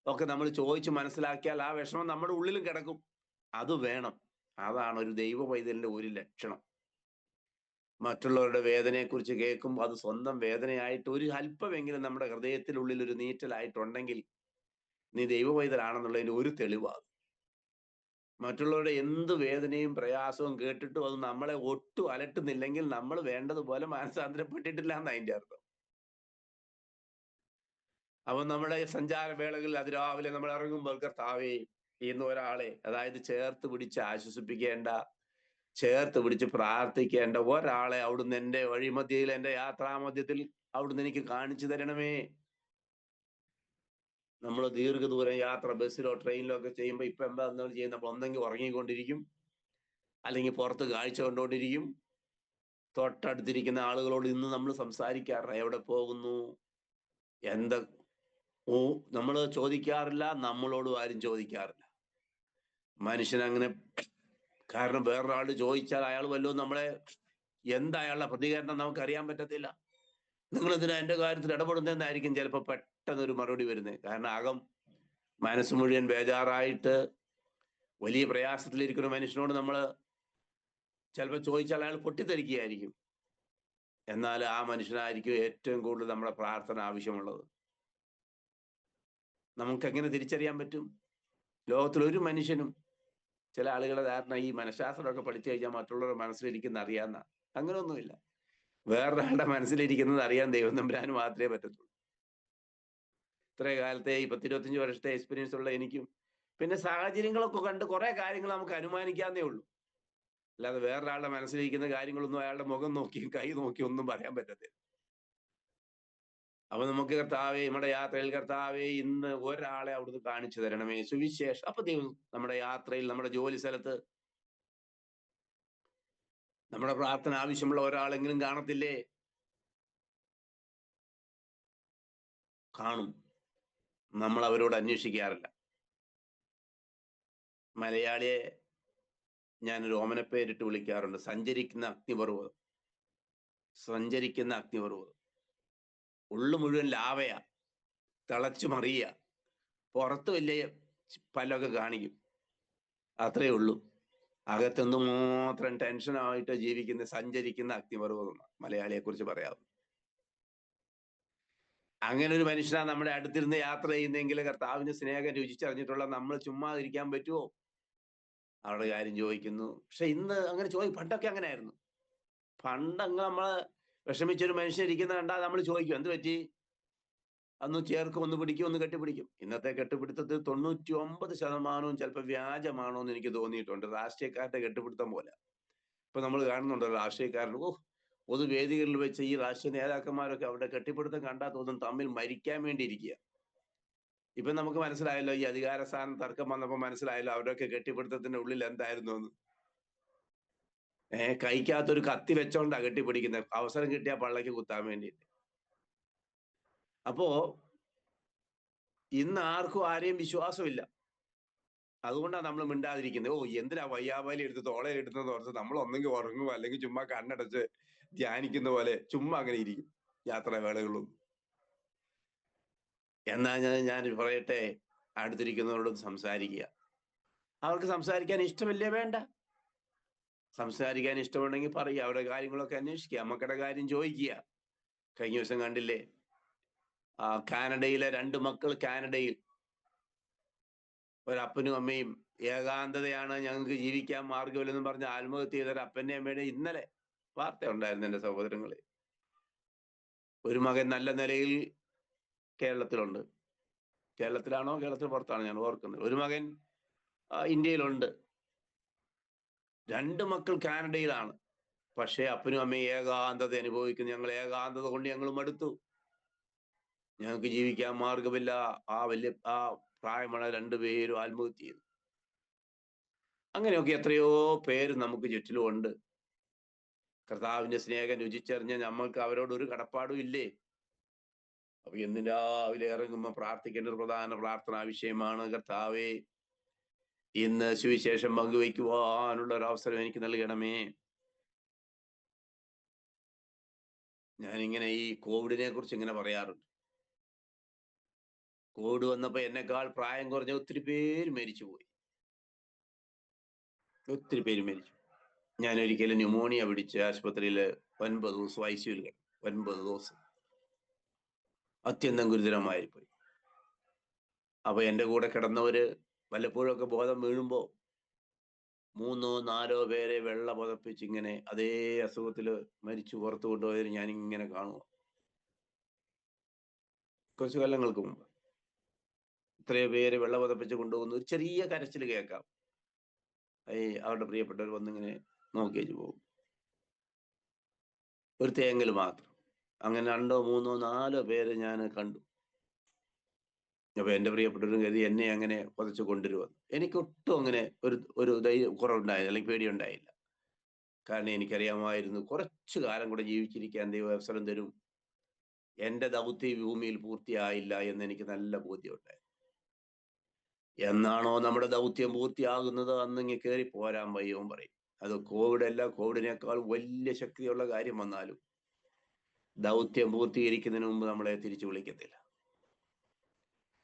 A: ഒക്കെ നമ്മൾ ചോദിച്ച് മനസ്സിലാക്കിയാൽ ആ വിഷമം നമ്മുടെ ഉള്ളിലും കിടക്കും. അത് വേണം. അതാണ് ഒരു ദൈവ പൈതലിന്റെ ഒരു ലക്ഷണം. മറ്റുള്ളവരുടെ വേദനയെക്കുറിച്ച് കേൾക്കുമ്പോൾ അത് സ്വന്തം വേദനയായിട്ട് ഒരു അല്പമെങ്കിലും നമ്മുടെ ഹൃദയത്തിനുള്ളിൽ ഒരു നീറ്റലായിട്ടുണ്ടെങ്കിൽ നീ ദൈവ പൈതലാണെന്നുള്ളതിന് ഒരു തെളിവാകും. മറ്റുള്ളവരുടെ എന്ത് വേദനയും പ്രയാസവും കേട്ടിട്ടും അത് നമ്മളെ ഒട്ടും അലട്ടുന്നില്ലെങ്കിൽ നമ്മൾ വേണ്ടതുപോലെ മാനസാന്തരപ്പെട്ടിട്ടില്ല എന്ന് അതിന്റെ അർത്ഥം. അപ്പൊ നമ്മുടെ സഞ്ചാരവേളകളിൽ അതിരാവിലെ നമ്മൾ ഇറങ്ങുമ്പോൾ കർത്താവേ, ഇന്ന് ഒരാളെ, അതായത് ചേർത്ത് പിടിച്ച് ആശ്വസിപ്പിക്കേണ്ട, ചേർത്ത് പിടിച്ച് പ്രാർത്ഥിക്കേണ്ട ഒരാളെ അവിടുന്ന് എൻ്റെ വഴിമധ്യയിൽ, എൻ്റെ യാത്രാമധ്യത്തിൽ അവിടുന്ന് എനിക്ക് കാണിച്ചു തരണമേ. നമ്മൾ ദീർഘദൂരം യാത്ര ബസ്സിലോ ട്രെയിനിലോ ഒക്കെ ചെയ്യുമ്പോൾ ഇപ്പൊ എന്താ നമ്മൾ ചെയ്യുന്നത്? ഒന്നെങ്കിൽ ഉറങ്ങിക്കൊണ്ടിരിക്കും, അല്ലെങ്കിൽ പുറത്ത് കാഴ്ച കണ്ടുകൊണ്ടിരിക്കും. തൊട്ടടുത്തിരിക്കുന്ന ആളുകളോട് ഇന്ന് നമ്മൾ സംസാരിക്കാറില്ല, എവിടെ പോകുന്നു, എന്താ നമ്മൾ ചോദിക്കാറില്ല, നമ്മളോടും ആരും ചോദിക്കാറില്ല. മനുഷ്യനങ്ങനെ, കാരണം വേറൊരാൾ ചോദിച്ചാൽ അയാൾ വല്ലതും നമ്മളെ, എന്താ അയാളുടെ പ്രതികരണം നമുക്ക് അറിയാൻ പറ്റത്തില്ല. നിങ്ങൾ എന്തിനാ എന്റെ കാര്യത്തിൽ ഇടപെടുന്നതെന്നായിരിക്കും ചിലപ്പോൾ പെട്ടെന്നൊരു മറുപടി വരുന്നത്. കാരണം മനസ്സ് മുഴുവൻ ബേജാറായിട്ട് വലിയ പ്രയാസത്തിലിരിക്കുന്ന മനുഷ്യനോട് നമ്മൾ ചിലപ്പോൾ ചോദിച്ചാൽ അയാൾ പൊട്ടിത്തെറിക്കുകയായിരിക്കും. എന്നാൽ ആ മനുഷ്യനായിരിക്കും ഏറ്റവും കൂടുതൽ നമ്മുടെ പ്രാർത്ഥന ആവശ്യമുള്ളത്. നമുക്ക് എങ്ങനെ തിരിച്ചറിയാൻ പറ്റും? ലോകത്തിലൊരു മനുഷ്യനും, ചില ആളുകളുടെ ധാരണ ഈ മനഃശാസ്ത്രമൊക്കെ പഠിച്ചു കഴിഞ്ഞാൽ മറ്റുള്ളവരുടെ മനസ്സിലിരിക്കുന്ന അറിയാവുന്ന, അങ്ങനെയൊന്നുമില്ല. വേറൊരാളുടെ മനസ്സിലിരിക്കുന്നത് അറിയാൻ ദൈവം തമ്പുരാന് മാത്രമേ പറ്റത്തുള്ളൂ. ഇത്ര കാലത്തെ ഈ 10-25 വർഷത്തെ എക്സ്പീരിയൻസ് ഉള്ള എനിക്കും പിന്നെ സാഹചര്യങ്ങളൊക്കെ കണ്ട് കുറെ കാര്യങ്ങൾ നമുക്ക് അനുമാനിക്കാന്നേ ഉള്ളൂ. അല്ലാതെ വേറൊരാളുടെ മനസ്സിലിരിക്കുന്ന കാര്യങ്ങളൊന്നും അയാളുടെ മുഖം നോക്കി കൈ നോക്കി ഒന്നും പറയാൻ പറ്റത്തില്ല. അപ്പൊ നമുക്ക് കർത്താവേ, നമ്മുടെ യാത്രയിൽ കർത്താവേ, ഇന്ന് ഒരാളെ അവിടുന്ന് കാണിച്ചു തരണമേ, സുവിശേഷം. അപ്പൊ ദൈവം നമ്മുടെ യാത്രയിൽ, നമ്മുടെ ജോലി സ്ഥലത്ത് നമ്മുടെ പ്രാർത്ഥന ആവശ്യമുള്ള ഒരാളെങ്കിലും കാണത്തില്ലേ? കാണും. നമ്മൾ അവരോട് അന്വേഷിക്കാറില്ല. മലയാളിയെ ഞാനൊരു ഓമനപ്പേരിട്ട് വിളിക്കാറുണ്ട്, സഞ്ചരിക്കുന്ന അഗ്നിപർവ്വതം. സഞ്ചരിക്കുന്ന അഗ്നിപർവ്വതം. ഉള്ളു മുഴുവൻ ലാവയാ, തിളച്ചു മറിയ, പുറത്ത് വലിയ പല്ലൊക്കെ കാണിക്കും, അത്രേ ഉള്ളൂ. അകത്തൊന്നും മാത്രം ടെൻഷനായിട്ട് ജീവിക്കുന്ന സഞ്ചരിക്കുന്ന അഗ്നിപർവ്വതം മലയാളിയെ കുറിച്ച് പറയാം. അങ്ങനെ ഒരു മനുഷ്യനാ നമ്മുടെ അടുത്തിരുന്ന് യാത്ര ചെയ്യുന്നെങ്കിൽ കർത്താവിന് സ്നേഹം രുചിച്ചറിഞ്ഞിട്ടുള്ള നമ്മൾ ചുമ്മാ ഇരിക്കാൻ പറ്റുമോ? അവരുടെ കാര്യം ചോദിക്കുന്നു. പക്ഷെ ഇന്ന് അങ്ങനെ പണ്ടൊക്കെ അങ്ങനെ ആയിരുന്നു. പണ്ടങ്ങ് നമ്മള് വിഷമിച്ചൊരു മനുഷ്യൻ ഇരിക്കുന്ന കണ്ടാൽ നമ്മൾ ചോദിക്കും, എന്ത് പറ്റി? അന്ന് ചേർക്കും, ഒന്ന് പിടിക്കും, ഒന്ന് കെട്ടിപ്പിടിക്കും. ഇന്നത്തെ കെട്ടുപിടുത്തത്തിൽ 99% ചിലപ്പോൾ വ്യാജമാണോ എന്ന് എനിക്ക് തോന്നിയിട്ടുണ്ട്. രാഷ്ട്രീയക്കാരുടെ കെട്ടുപിടുത്തം പോലെ. ഇപ്പൊ നമ്മൾ കാണുന്നുണ്ടല്ലോ രാഷ്ട്രീയക്കാരൻ, പൊതുവേദികളിൽ വെച്ച് ഈ രാഷ്ട്രീയ നേതാക്കന്മാരൊക്കെ അവരുടെ കെട്ടിപ്പിടുത്തം കണ്ടാൽ തോന്നും തമ്മിൽ മരിക്കാൻ വേണ്ടി ഇരിക്കുക. ഇപ്പൊ നമുക്ക് മനസ്സിലായല്ലോ, ഈ അധികാര സ്ഥാനം തർക്കം വന്നപ്പോൾ മനസ്സിലായല്ലോ അവരൊക്കെ കെട്ടിപ്പിടുത്തത്തിന്റെ ഉള്ളിൽ എന്തായിരുന്നു എന്ന്. കൈക്കകത്തൊരു കത്തി വെച്ചോണ്ടാ കെട്ടിപ്പിടിക്കുന്നത്, അവസരം കിട്ടിയ പള്ളക്ക് കുത്താൻ വേണ്ടിയിട്ട്. അപ്പോ ഇന്ന് ആർക്കും ആരെയും വിശ്വാസമില്ല. അതുകൊണ്ടാണ് നമ്മൾ മിണ്ടാതിരിക്കുന്നത്. എന്തിനാ വയ്യാവാലി എടുത്ത് തോളയിലെടുത്തെന്ന് ഓർത്ത് നമ്മൾ ഒന്നെങ്കിൽ ഉറങ്ങുക, അല്ലെങ്കിൽ ചുമ്മാ കണ്ണടച്ച് ധ്യാനിക്കുന്ന പോലെ ചുമ്മാ അങ്ങനെ ഇരിക്കും യാത്രാവേളകളും. എന്നാ ഞാൻ പറയട്ടെ, അടുത്തിരിക്കുന്നവരോട് സംസാരിക്കുക. അവർക്ക് സംസാരിക്കാൻ ഇഷ്ടമില്ലേ? വേണ്ട. സംസാരിക്കാൻ ഇഷ്ടമുണ്ടെങ്കിൽ പറയുക, അവരുടെ കാര്യങ്ങളൊക്കെ അന്വേഷിക്കുക, മക്കളുടെ കാര്യം ചോദിക്കുക. കഴിഞ്ഞ ദിവസം കണ്ടില്ലേ, കാനഡയിലെ 2 മക്കൾ, കാനഡയിൽ ഒരപ്പനും അമ്മയും ഏകാന്തതയാണ്, ഞങ്ങൾക്ക് ജീവിക്കാൻ മാർഗമില്ലെന്ന് പറഞ്ഞ് ആത്മഹത്യ ചെയ്തൊരു അപ്പന്റെ അമ്മയുടെ ഇന്നലെ വാർത്ത ഉണ്ടായിരുന്നു എന്റെ സഹോദരങ്ങളെ. ഒരു മകൻ നല്ല നിലയിൽ കേരളത്തിലുണ്ട്. കേരളത്തിലാണോ കേരളത്തിന് പുറത്താണോ ഞാൻ ഓർക്കുന്നത്. ഒരു മകൻ ഇന്ത്യയിലുണ്ട്. 2 മക്കൾ കാനഡയിലാണ്. പക്ഷേ അപ്പനും അമ്മയും ഏകാന്തത അനുഭവിക്കുന്നു. ഞങ്ങൾ ഏകാന്തത കൊണ്ട് ഞങ്ങൾ മടുത്തു, ഞങ്ങൾക്ക് ജീവിക്കാൻ മാർഗമില്ല. ആ പ്രായമുള്ള 2 പേരും ആത്മഹത്യ ചെയ്തു. അങ്ങനെയൊക്കെ എത്രയോ പേര് നമുക്ക് ചുറ്റിലും ഉണ്ട്. കർത്താവിന്റെ സ്നേഹം രുചിച്ചറിഞ്ഞ നമ്മൾക്ക് അവരോട് ഒരു കടപ്പാടും ഇല്ലേ? അപ്പൊ എന്നും രാവിലെ ഇറങ്ങുമ്പോൾ പ്രാർത്ഥിക്കേണ്ട ഒരു പ്രധാന പ്രാർത്ഥനാ വിഷയമാണ്, കർത്താവേ, ഇന്ന് സുവിശേഷം പങ്കുവയ്ക്കുവാനുള്ള ഒരു അവസരം എനിക്ക് നൽകണമേ. ഞാനിങ്ങനെ ഈ കോവിഡിനെ കുറിച്ച് ഇങ്ങനെ പറയാറുണ്ട്. കോവിഡ് വന്നപ്പോ എന്നെക്കാൾ പ്രായം കുറഞ്ഞ ഒത്തിരി പേര് മരിച്ചുപോയി. ഒത്തിരി പേര് മരിച്ചു. ഞാൻ ഒരിക്കലും ന്യൂമോണിയ പിടിച്ച് ആശുപത്രിയിൽ 9 ദിവസം ICUവിൽ കിടന്നു. 9 ദിവസം അത്യന്തം ഗുരുതരമായി പോയി. അപ്പൊ എന്റെ കൂടെ കിടന്നവര് വല്ലപ്പോഴും ഒക്കെ ബോധം വീഴുമ്പോ 3-4 പേരെ വെള്ള പുതപ്പിച്ച് ഇങ്ങനെ അതേ അസുഖത്തില് മരിച്ചു പുറത്തു കൊണ്ടുപോയതിന് ഞാനിങ്ങനെ കാണുക. കുറച്ചു കൊല്ലങ്ങൾക്ക് മുമ്പ് ഇത്രയോ പേര് വെള്ള പുതപ്പിച്ച് കൊണ്ടുപോകുന്നു. ഒരു ചെറിയ കരച്ചിൽ കേൾക്കാം, അവരുടെ പ്രിയപ്പെട്ടവർ വന്നിങ്ങനെ നോക്കിയേച്ച് പോകും. ഒരു തേങ്ങൽ മാത്രം. അങ്ങനെ 2-3-4 പേര് ഞാൻ കണ്ടു. അപ്പൊ എന്റെ പ്രിയപ്പെട്ടവരും കരുതി എന്നെ അങ്ങനെ പുതച്ച് കൊണ്ടുവരുമെന്ന്. എനിക്കൊട്ടും അങ്ങനെ ഒരു കുറവുണ്ടായില്ല, അല്ലെങ്കിൽ പേടിയുണ്ടായില്ല. കാരണം എനിക്കറിയാമായിരുന്നു കുറച്ചു കാലം കൂടെ ജീവിച്ചിരിക്കാൻ ദൈവം അവസരം തരും. എന്റെ ദൗത്യം ഭൂമിയിൽ പൂർത്തിയായില്ല എന്ന് എനിക്ക് നല്ല ബോധ്യമുണ്ടായി. എന്നാണോ നമ്മുടെ ദൗത്യം പൂർത്തിയാകുന്നത് അന്നിങ്ങ് കയറി പോരാൻ വയ്യവും പറയും. അത് കോവിഡ് അല്ല, കോവിഡിനേക്കാൾ വലിയ ശക്തിയുള്ള കാര്യം വന്നാലും ദൗത്യം പൂർത്തീകരിക്കുന്നതിന് മുമ്പ് നമ്മളെ തിരിച്ചു വിളിക്കത്തില്ല.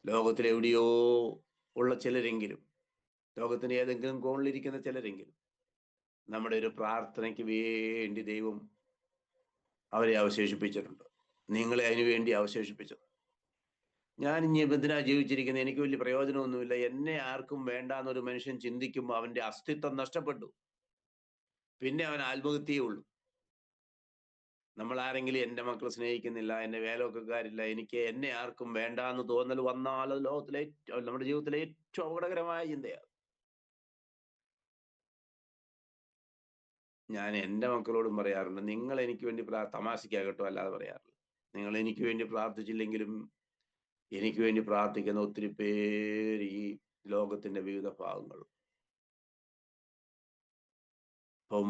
A: ലോകത്തിലെവിടെയോ ഉള്ള ചിലരെങ്കിലും, ലോകത്തിന്റെ ഏതെങ്കിലും കോണിലിരിക്കുന്ന ചിലരെങ്കിലും നമ്മുടെ ഒരു പ്രാർത്ഥനയ്ക്ക് വേണ്ടി ദൈവം അവരെ അവശേഷിപ്പിച്ചിട്ടുണ്ട്. നിങ്ങളെ അതിനു വേണ്ടി അവശേഷിപ്പിച്ചത്. ഞാൻ ഇനി എന്തിനാ ജീവിച്ചിരിക്കുന്നത്, എനിക്ക് വലിയ പ്രയോജനമൊന്നുമില്ല, എന്നെ ആർക്കും വേണ്ട എന്നൊരു മനുഷ്യൻ ചിന്തിക്കുമ്പോൾ അവന്റെ അസ്തിത്വം നഷ്ടപ്പെട്ടു. പിന്നെ അവൻ ആത്മഹത്യയേ ഉള്ളൂ. നമ്മൾ ആരെങ്കിലും എന്റെ മക്കൾ സ്നേഹിക്കുന്നില്ല, എന്റെ വേലൊക്കെക്കാരില്ല, എനിക്ക് എന്നെ ആർക്കും വേണ്ട എന്ന് തോന്നൽ വന്നാൽ അത് ലോകത്തിലെ നമ്മുടെ ജീവിതത്തിലെ ഏറ്റവും അപകടകരമായ ചിന്തയാണ്. ഞാൻ എൻ്റെ മക്കളോടും പറയാറുണ്ട്, നിങ്ങൾ എനിക്ക് വേണ്ടി തമാശയ്ക്കാകട്ടോ അല്ലാതെ പറയാറില്ല, നിങ്ങൾ എനിക്ക് വേണ്ടി പ്രാർത്ഥിച്ചില്ലെങ്കിലും എനിക്ക് വേണ്ടി പ്രാർത്ഥിക്കുന്ന ഒത്തിരി പേര് ഈ ലോകത്തിന്റെ വിവിധ ഭാഗങ്ങളും. ഇപ്പം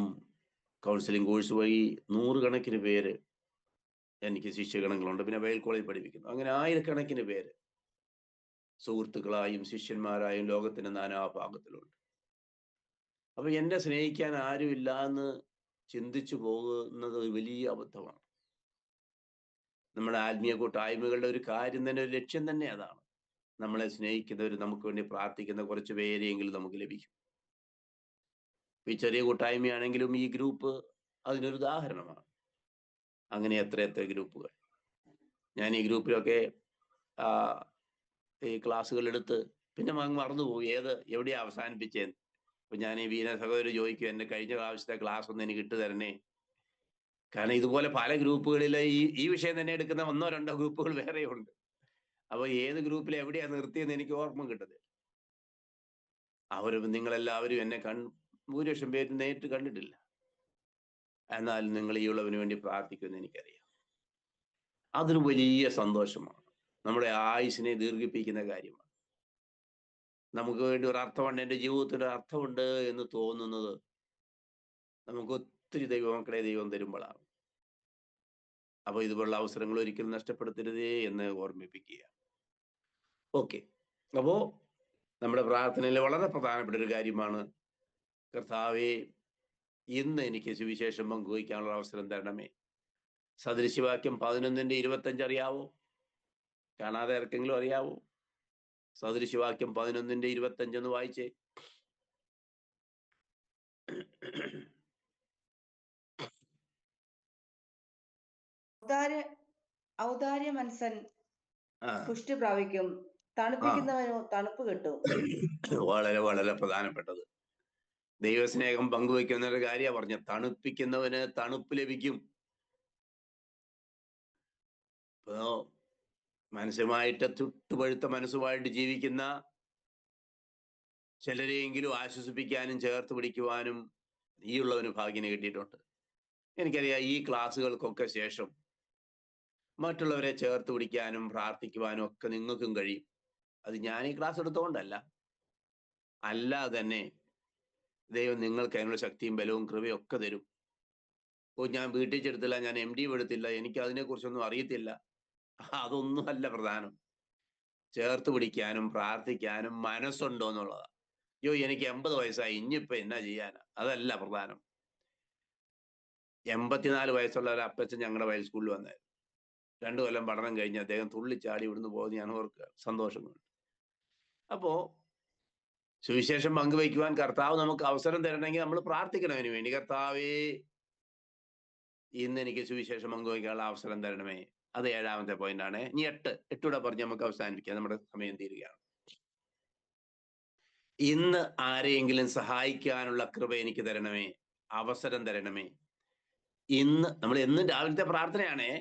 A: കൗൺസിലിംഗ് കോഴ്സ് വഴി 100 കണക്കിന് പേര് എനിക്ക് ശിഷ്യഗണങ്ങളുണ്ട്. പിന്നെ ബൈബിൾ കോളേജ് പഠിപ്പിക്കുന്നു. അങ്ങനെ 1000 പേര് സുഹൃത്തുക്കളായും ശിഷ്യന്മാരായും ലോകത്തിന്റെ നാനാഭാഗത്തിലുണ്ട്. അപ്പൊ എന്നെ സ്നേഹിക്കാൻ ആരുമില്ല എന്ന് ചിന്തിച്ചു പോകുന്നത് ഒരു വലിയ അബദ്ധമാണ്. നമ്മുടെ ആത്മീയ കൂട്ടായ്മകളുടെ ഒരു കാര്യം തന്നെ, ഒരു ലക്ഷ്യം തന്നെ അതാണ്. നമ്മളെ സ്നേഹിക്കുന്നവർ, നമുക്ക് വേണ്ടി പ്രാർത്ഥിക്കുന്ന കുറച്ച് പേരെയെങ്കിലും നമുക്ക് ലഭിക്കും. ഈ ചെറിയ കൂട്ടായ്മയാണെങ്കിലും ഈ ഗ്രൂപ്പ് അതിനൊരു ഉദാഹരണമാണ്. അങ്ങനെ എത്ര ഗ്രൂപ്പുകൾ. ഞാൻ ഈ ഗ്രൂപ്പിലൊക്കെ ഈ ക്ലാസ്സുകൾ എടുത്ത് പിന്നെ മറന്നുപോകും എവിടെയാ അവസാനിപ്പിച്ചേന്ന്. അപ്പൊ ഞാൻ ഈ വീര സഹോദരി ചോദിക്കും, എന്റെ കഴിഞ്ഞ പ്രാവശ്യത്തെ ക്ലാസ് ഒന്ന് എനിക്ക് ഇട്ട് തരണേ. കാരണം ഇതുപോലെ പല ഗ്രൂപ്പുകളിൽ ഈ വിഷയം തന്നെ എടുക്കുന്ന 1-2 ഗ്രൂപ്പുകൾ വേറെയുണ്ട്. അപ്പൊ ഏത് ഗ്രൂപ്പിൽ എവിടെയാ നിർത്തിയെന്ന് എനിക്ക് ഓർമ്മ കിട്ടുന്നത്. നിങ്ങളെല്ലാവരും എന്നെ ഭൂരിപക്ഷം പേര് നേരിട്ട് കണ്ടിട്ടില്ല. എന്നാൽ നിങ്ങൾ ഈ ഉള്ളവന് വേണ്ടി പ്രാർത്ഥിക്കുമെന്ന് എനിക്കറിയാം. അതൊരു വലിയ സന്തോഷമാണ്, നമ്മുടെ ആയുസ്സിനെ ദീർഘിപ്പിക്കുന്ന കാര്യമാണ്. നമുക്ക് വേണ്ടി ഒരു അർത്ഥമുണ്ട്, എൻ്റെ ജീവിതത്തിന് അർത്ഥമുണ്ട് എന്ന് തോന്നുന്നത് നമുക്ക് ഒത്തിരി ദൈവമക്കളെ ദൈവം തരുമ്പോഴാണ്. അപ്പൊ ഇതുപോലുള്ള അവസരങ്ങൾ ഒരിക്കലും നഷ്ടപ്പെടുത്തരുതേ എന്ന് ഓർമ്മിപ്പിക്കുക. ഓക്കെ, അപ്പോ നമ്മുടെ പ്രാർത്ഥനയിൽ വളരെ പ്രധാനപ്പെട്ട ഒരു കാര്യമാണ്, കർത്താവേ ഇന്ന് എനിക്ക് സുവിശേഷം പങ്കുവയ്ക്കാനുള്ള അവസരം തരണമേ. സദൃശവാക്യം 11:25 അറിയാവോ? കാണാതെ ആർക്കെങ്കിലും അറിയാവോ? സദൃശവാക്യം 11:25 ഒന്ന് വായിച്ചേ.
B: ഔദാര്യ മനസ്സൻ പുഷ്ടി പ്രാപിക്കും, തണുപ്പിക്കുന്നവനോ തണുപ്പ് കിട്ടും.
A: വളരെ വളരെ പ്രധാനപ്പെട്ടത്. ദൈവസ്നേഹം പങ്കുവയ്ക്കുന്ന ഒരു കാര്യമാണ് പറഞ്ഞ, തണുപ്പിക്കുന്നവന് തണുപ്പ് ലഭിക്കും. ഇപ്പോ മനസ്സുമായിട്ട് ചുട്ടുപഴുത്ത മനസ്സുമായിട്ട് ജീവിക്കുന്ന ചിലരെയെങ്കിലും ആശ്വസിപ്പിക്കാനും ചേർത്ത് പിടിക്കുവാനും ഈ ഉള്ളവന് ഭാഗ്യം കിട്ടിയിട്ടുണ്ട്. എനിക്കറിയാം, ഈ ക്ലാസ്സുകൾക്കൊക്കെ ശേഷം മറ്റുള്ളവരെ ചേർത്ത് പിടിക്കാനും പ്രാർത്ഥിക്കുവാനും ഒക്കെ നിങ്ങൾക്കും കഴിയും. അത് ഞാൻ ഈ ക്ലാസ് എടുത്തുകൊണ്ടല്ല, അല്ലാതെ തന്നെ ദൈവം നിങ്ങൾക്ക് അതിനുള്ള ശക്തിയും ബലവും കൃപയും ഒക്കെ തരും. ഞാൻ വീട്ടിൽ ചെടുത്തില്ല, ഞാൻ MD എടുത്തില്ല, എനിക്ക് അതിനെക്കുറിച്ചൊന്നും അറിയത്തില്ല, അതൊന്നും അല്ല പ്രധാനം. ചേർത്ത് പിടിക്കാനും പ്രാർത്ഥിക്കാനും മനസ്സുണ്ടോ എന്നുള്ളതാ. എനിക്ക് 80 വയസ്സായി, ഇനിയിപ്പോ എന്നാ ചെയ്യാനാ, അതല്ല പ്രധാനം. 84 വയസ്സുള്ള ഒരു അപ്പച്ചൻ ഞങ്ങളുടെ വയൽ സ്കൂളിൽ വന്നായിരുന്നു. 2 കൊല്ലം പഠനം കഴിഞ്ഞ് അദ്ദേഹം തുള്ളിച്ചാടി ഇവിടുന്ന് പോകുന്നത് ഞാൻ ഓർക്കുക, സന്തോഷം കൊണ്ട്. അപ്പോ സുവിശേഷം പങ്കുവയ്ക്കുവാൻ കർത്താവ് നമുക്ക് അവസരം തരണമെങ്കിൽ നമ്മൾ പ്രാർത്ഥിക്കണം അതിനു വേണ്ടി. കർത്താവേ ഇന്ന് എനിക്ക് സുവിശേഷം പങ്കുവയ്ക്കാനുള്ള അവസരം തരണമേ. അത് 7ാമത്തെ പോയിന്റാണ്. ഇനി 8 കൂടെ പറഞ്ഞ് നമുക്ക് അവസാനിപ്പിക്കാം, നമ്മുടെ സമയം തീരുകയാണ്. ഇന്ന് ആരെയെങ്കിലും സഹായിക്കാനുള്ള കൃപ എനിക്ക് തരണമേ, അവസരം തരണമേ. ഇന്ന് നമ്മൾ എന്നും രാവിലത്തെ പ്രാർത്ഥനയാണേ.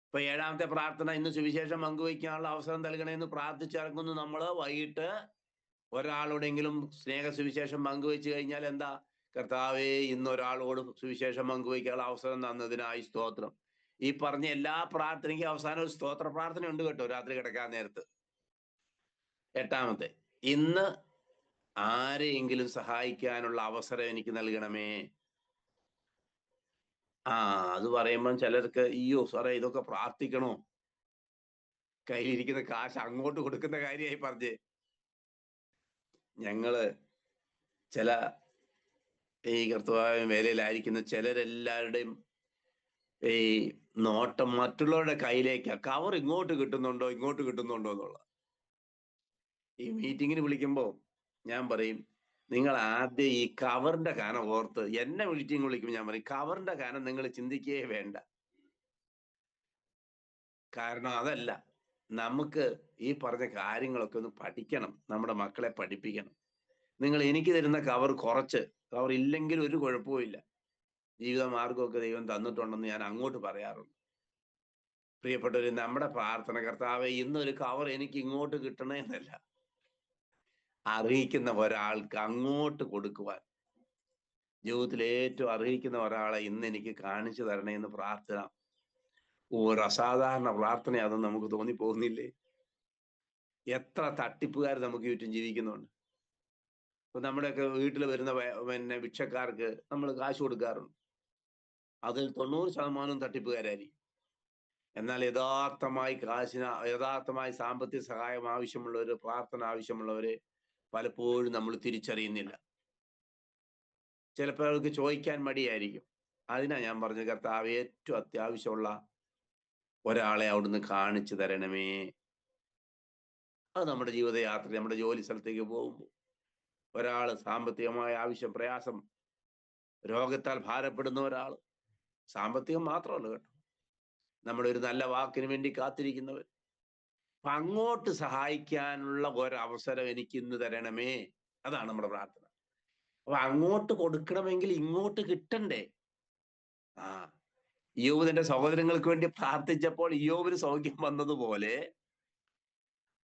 A: ഇപ്പൊ 7ാമത്തെ പ്രാർത്ഥന, ഇന്ന് സുവിശേഷം പങ്കുവയ്ക്കാനുള്ള അവസരം നൽകണമെന്ന് പ്രാർത്ഥിച്ചിറങ്ങുന്നു നമ്മൾ. വൈകിട്ട് ഒരാളോടെങ്കിലും സ്നേഹ സുവിശേഷം പങ്കുവെച്ച് കഴിഞ്ഞാൽ എന്താ, കർത്താവേ ഇന്ന് ഒരാളോട് സുവിശേഷം പങ്കുവയ്ക്കാനുള്ള അവസരം തന്നതിനായി സ്തോത്രം. ഈ പറഞ്ഞ എല്ലാ പ്രാർത്ഥനയ്ക്കും അവസാനം ഒരു സ്തോത്ര പ്രാർത്ഥന ഉണ്ട് കേട്ടോ, രാത്രി കിടക്കാൻ നേരത്ത്. 8ാമത്തെ, ഇന്ന് ആരെയെങ്കിലും സഹായിക്കാനുള്ള അവസരം എനിക്ക് നൽകണമേ. അത് പറയുമ്പം ചിലർക്ക് അയ്യോ സാറേ ഇതൊക്കെ പ്രാർത്ഥിക്കണോ, കയ്യിലിരിക്കുന്ന കാശ് അങ്ങോട്ട് കൊടുക്കുന്ന കാര്യമായി പറഞ്ഞ്. ഞങ്ങള് ചില ഈ കർത്തവായ വേലയിലായിരിക്കുന്ന ചിലരെല്ലാവരുടെയും ഈ നോട്ടം മറ്റുള്ളവരുടെ കയ്യിലേക്കാ. കവർ ഇങ്ങോട്ട് കിട്ടുന്നുണ്ടോ എന്നുള്ള. ഈ മീറ്റിങ്ങിന് വിളിക്കുമ്പോ ഞാൻ പറയും, നിങ്ങൾ ആദ്യം ഈ കവറിന്റെ കാനം ഓർത്ത്, എന്നെ മീറ്റിംഗ് വിളിക്കുമ്പോൾ ഞാൻ പറയും, കവറിന്റെ കാനം നിങ്ങൾ ചിന്തിക്കുകയേ വേണ്ട. കാരണം അതല്ല, നമുക്ക് ഈ പറഞ്ഞ കാര്യങ്ങളൊക്കെ ഒന്ന് പഠിക്കണം, നമ്മുടെ മക്കളെ പഠിപ്പിക്കണം. നിങ്ങൾ എനിക്ക് തരുന്ന കവർ കുറച്ച്, കവർ ഇല്ലെങ്കിൽ ഒരു കുഴപ്പവും ജീവിത മാർഗമൊക്കെ ദൈവം തന്നിട്ടുണ്ടെന്ന് ഞാൻ അങ്ങോട്ട് പറയാറുണ്ട്. പ്രിയപ്പെട്ടവര്, നമ്മുടെ പ്രാർത്ഥന, കർത്താവേ ഇന്നൊരു കവർ എനിക്ക് ഇങ്ങോട്ട് കിട്ടണമെന്നല്ല, അർഹിക്കുന്ന ഒരാൾക്ക് അങ്ങോട്ട് കൊടുക്കുവാൻ, ജീവിതത്തിൽ ഏറ്റവും അർഹിക്കുന്ന ഒരാളെ ഇന്ന് എനിക്ക് കാണിച്ചു തരണേ എന്ന് പ്രാർത്ഥന ഒരു അസാധാരണ പ്രാർത്ഥന. അതൊന്നും നമുക്ക് തോന്നിപ്പോകുന്നില്ലേ? എത്ര തട്ടിപ്പുകാർ നമുക്ക് ചുറ്റും ജീവിക്കുന്നുണ്ട്. ഇപ്പൊ നമ്മുടെയൊക്കെ വീട്ടിൽ വരുന്ന പിന്നെ ഭിക്ഷക്കാർക്ക് നമ്മൾ കാശ് കൊടുക്കാറുണ്ട്. അതിൽ 90% തട്ടിപ്പുകാരായിരിക്കും. എന്നാൽ യഥാർത്ഥമായി സാമ്പത്തിക സഹായം ആവശ്യമുള്ളവര്, പ്രാർത്ഥന ആവശ്യമുള്ളവര് പലപ്പോഴും നമ്മൾ തിരിച്ചറിയുന്നില്ല. ചിലപ്പോൾ അവർക്ക് ചോദിക്കാൻ മടിയായിരിക്കും. അതിനാ ഞാൻ പറഞ്ഞത്, കർത്താവ് ഏറ്റവും അത്യാവശ്യമുള്ള ഒരാളെ അവിടുന്ന് കാണിച്ചു തരണമേ. അത് നമ്മുടെ ജീവിതയാത്ര, നമ്മുടെ ജോലി സ്ഥലത്തേക്ക് പോകുമ്പോൾ ഒരാള് സാമ്പത്തികമായ ആവശ്യം, പ്രയാസം, രോഗത്താൽ ഭാരപ്പെടുന്ന ഒരാൾ, സാമ്പത്തികം മാത്രമല്ല കേട്ടോ, നമ്മുടെ ഒരു നല്ല വാക്കിന് വേണ്ടി കാത്തിരിക്കുന്നവർ, അപ്പൊ അങ്ങോട്ട് സഹായിക്കാനുള്ള ഒരവസരം എനിക്ക് ഇന്ന് തരണമേ. അതാണ് നമ്മുടെ പ്രാർത്ഥന. അപ്പൊ അങ്ങോട്ട് കൊടുക്കണമെങ്കിൽ ഇങ്ങോട്ട് കിട്ടണ്ടേ? ഇയ്യോബ് തന്റെ സഹോദരങ്ങൾക്ക് വേണ്ടി പ്രാർത്ഥിച്ചപ്പോൾ ഇയ്യോബിന് സൗഖ്യം വന്നതുപോലെ,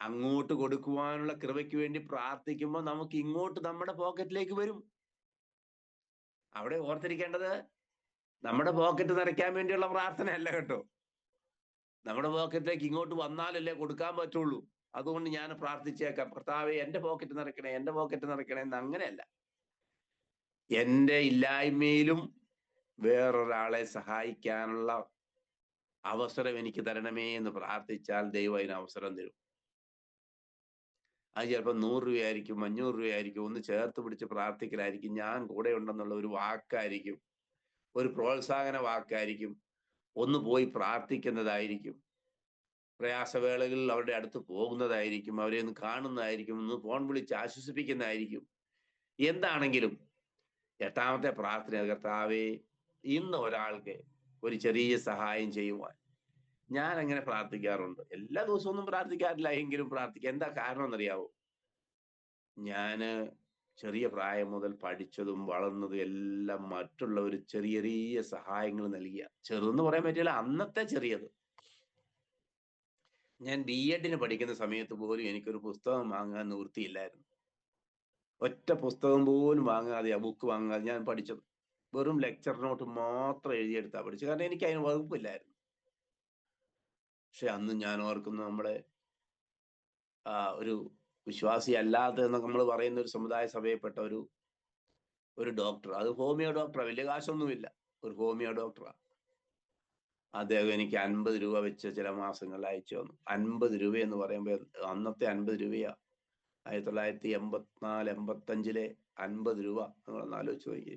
A: അങ്ങോട്ട് കൊടുക്കുവാനുള്ള കൃപയ്ക്ക് വേണ്ടി പ്രാർത്ഥിക്കുമ്പോൾ നമുക്ക് ഇങ്ങോട്ട് നമ്മുടെ പോക്കറ്റിലേക്ക് വരും. അവിടെ ഓർത്തിരിക്കേണ്ടത്, നമ്മുടെ പോക്കറ്റ് നിറയ്ക്കാൻ വേണ്ടിയുള്ള പ്രാർത്ഥനയല്ല കേട്ടോ. നമ്മുടെ പോക്കറ്റിലേക്ക് ഇങ്ങോട്ട് വന്നാലല്ലേ കൊടുക്കാൻ പറ്റുള്ളൂ. അതുകൊണ്ട് ഞാൻ പ്രാർത്ഥിച്ചേക്കാം, കർത്താവേ എന്റെ പോക്കറ്റ് നിറയ്ക്കണേ എന്ന്. അങ്ങനെയല്ല, എന്റെ ഇല്ലായ്മയിലും വേറൊരാളെ സഹായിക്കാനുള്ള അവസരം എനിക്ക് തരണമേ എന്ന് പ്രാർത്ഥിച്ചാൽ ദൈവം അതിന് അവസരം തരും. അത് ചിലപ്പോൾ 100 രൂപയായിരിക്കും, 500 രൂപയായിരിക്കും, ഒന്ന് ചേർത്ത് പിടിച്ച് പ്രാർത്ഥിക്കലായിരിക്കും, ഞാൻ കൂടെ ഉണ്ടെന്നുള്ള ഒരു വാക്കായിരിക്കും, ഒരു പ്രോത്സാഹന വാക്കായിരിക്കും, ഒന്ന് പോയി പ്രാർത്ഥിക്കുന്നതായിരിക്കും, പ്രയാസവേളകളിൽ അവരുടെ അടുത്ത് പോകുന്നതായിരിക്കും, അവരെ ഒന്ന് കാണുന്നതായിരിക്കും, ഒന്ന് ഫോൺ വിളിച്ച് ആശ്വസിപ്പിക്കുന്നതായിരിക്കും. എന്താണെങ്കിലും 8ാമത്തെ പ്രാർത്ഥന, കർത്താവേ ഇന്ന് ഒരാൾക്ക് ഒരു ചെറിയ സഹായം ചെയ്യുവാൻ. ഞാൻ അങ്ങനെ പ്രാർത്ഥിക്കാറുണ്ട്. എല്ലാ ദിവസവും ഒന്നും പ്രാർത്ഥിക്കാറില്ല, എങ്കിലും പ്രാർത്ഥിക്കാം. എന്താ കാരണം എന്നറിയാവോ? ഞാന് ചെറിയ പ്രായം മുതൽ പഠിച്ചതും വളർന്നതും എല്ലാം മറ്റുള്ളവർ ചെറിയ ചെറിയ സഹായങ്ങൾ നൽകിയ, ചെറുതെന്ന് പറയാൻ പറ്റില്ല, അന്നത്തെ ചെറിയത്. ഞാൻ BEdന് പഠിക്കുന്ന സമയത്ത് പോലും എനിക്കൊരു പുസ്തകം വാങ്ങാൻ നിവൃത്തിയില്ലായിരുന്നു. ഒറ്റ പുസ്തകം പോലും വാങ്ങാതെ, ബുക്ക് വാങ്ങാതെ ഞാൻ പഠിച്ചത്. വെറും ലെക്ചർ നോട്ട് മാത്രം എഴുതിയെടുത്താ പഠിച്ചത്. കാരണം എനിക്ക് അതിന് വകുപ്പില്ലായിരുന്നു. പക്ഷെ അന്ന് ഞാൻ ഓർക്കുന്നു, നമ്മുടെ ഒരു വിശ്വാസി അല്ലാത്ത എന്നൊക്കെ നമ്മൾ പറയുന്ന ഒരു സമുദായ സഭയിൽപ്പെട്ട ഒരു ഡോക്ടർ, അത് ഹോമിയോ ഡോക്ടറാണ്, വലിയ കാശൊന്നുമില്ല, ഒരു ഹോമിയോ ഡോക്ടറാണ്. അദ്ദേഹം എനിക്ക് 50 രൂപ വെച്ച് ചില മാസങ്ങളിൽ അയച്ചു തന്നു. 50 രൂപ എന്ന് പറയുമ്പോൾ അന്നത്തെ 50 രൂപയാ. 1984-85 50 രൂപ നിങ്ങളൊന്ന് ആലോചിച്ച് നോക്കി.